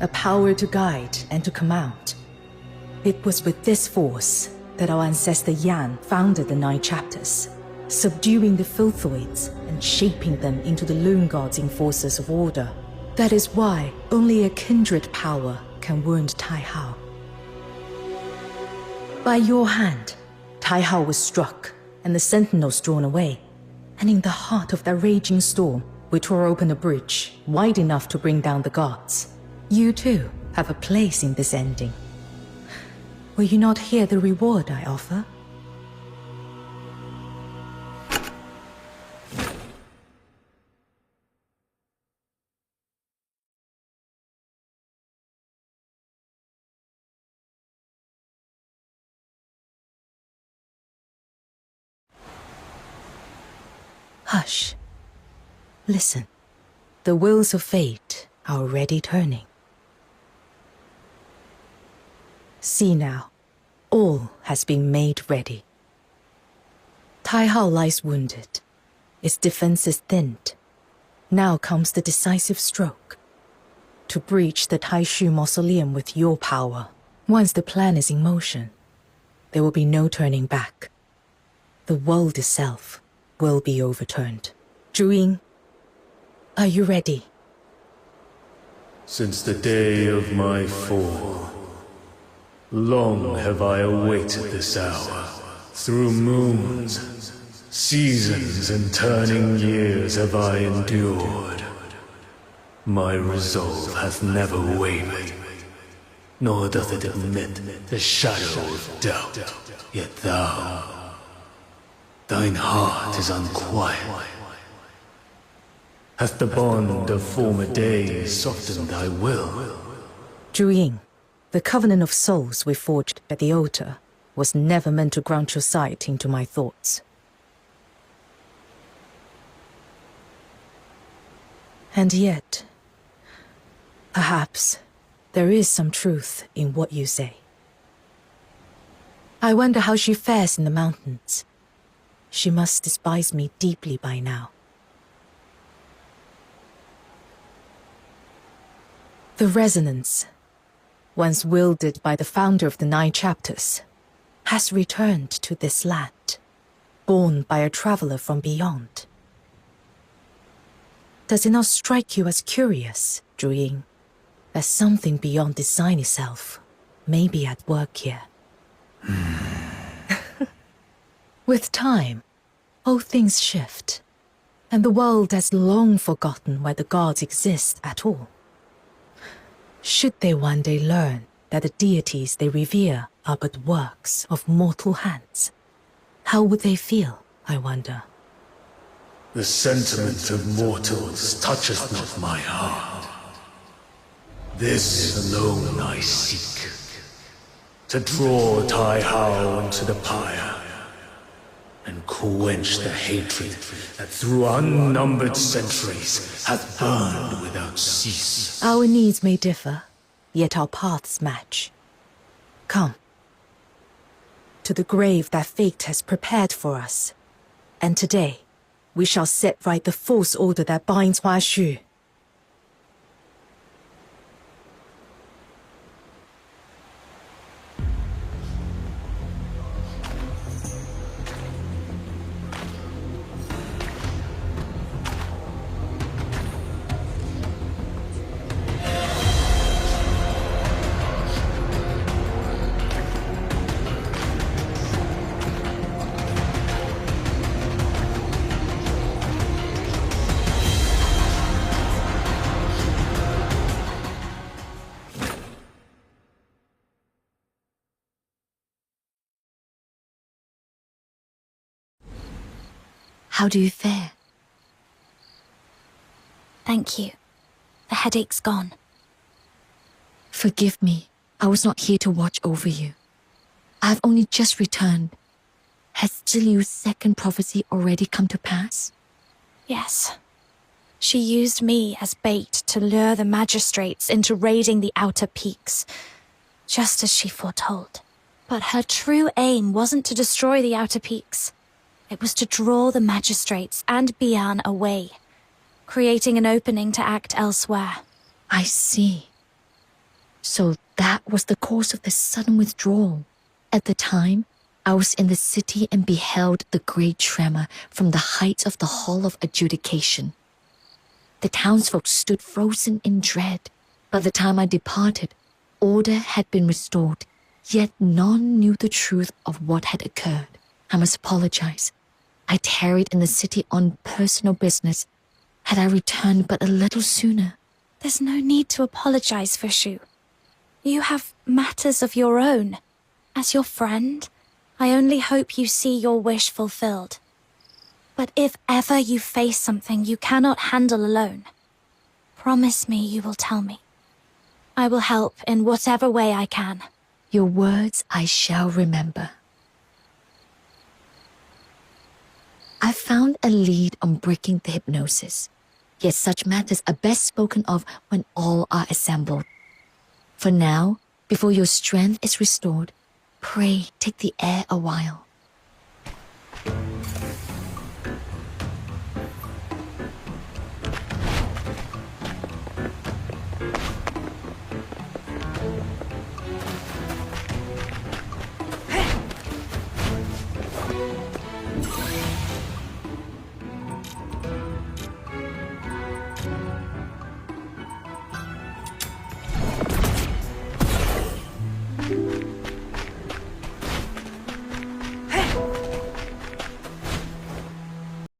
A power to guide and to command. It was with this force that our ancestor Yan founded the 9 chapters, subduing the Filthoids and shaping them into the Loon God's enforcers of order. That is why only a kindred power can wound Tai Hao. By your hand, Tai Hao was struck, and the sentinels drawn away. And in the heart of that raging storm, we tore open a bridge wide enough to bring down the gods. You too have a place in this ending. Will you not hear the reward I offer? Hush. Listen. The wheels of fate are already turning. See now. All has been made ready. Tai Hao lies wounded. Its defenses thinned. Now comes the decisive stroke. To breach the Taishu mausoleum with your power. Once the plan is in motion, there will be no turning back. The world itself will be overturned. Zhu, are you ready? Since the day of my fall, long have I awaited this hour. Through moons, seasons, and turning years have I endured. My resolve hath never wavered, nor doth it admit the shadow of doubt. Yet thou, thine heart is unquiet. Hath the bond of former days softened thy will? Zhu, the covenant of souls we forged at the altar was never meant to grant your sight into my thoughts. And yet, perhaps there is some truth in what you say. I wonder how she fares in the mountains. She must despise me deeply by now. The resonance, once wielded by the founder of the 9 chapters, has returned to this land, borne by a traveler from beyond. Does it not strike you as curious, Zhu Ying, that something beyond design itself may be at work here? With time, all things shift, and the world has long forgotten whether gods exist at all. Should they one day learn that the deities they revere are but works of mortal hands, how would they feel, I wonder? The sentiment of mortals toucheth not my heart. This alone I seek, to draw Tai Hao into the pyre, and quench the hatred that through unnumbered centuries hath burned without cease. Our needs may differ, yet our paths match. Come. To the grave that fate has prepared for us, and today we shall set right the false order that binds Hua Xu. How do you fare? Thank you. The headache's gone. Forgive me. I was not here to watch over you. I have only just returned. Has Zhiliu's second prophecy already come to pass? Yes. She used me as bait to lure the magistrates into raiding the outer peaks, just as she foretold. But her true aim wasn't to destroy the outer peaks. It was to draw the magistrates and Bian away, creating an opening to act elsewhere. I see. So that was the cause of the sudden withdrawal. At the time, I was in the city and beheld the great tremor from the heights of the Hall of Adjudication. The townsfolk stood frozen in dread. By the time I departed, order had been restored, yet none knew the truth of what had occurred. I must apologize. I tarried in the city on personal business. Had I returned but a little sooner. There's no need to apologize for Shu. You have matters of your own. As your friend, I only hope you see your wish fulfilled. But if ever you face something you cannot handle alone, promise me you will tell me. I will help in whatever way I can. Your words I shall remember. I found a lead on breaking the hypnosis. Yet such matters are best spoken of when all are assembled. For now, before your strength is restored, pray take the air a while.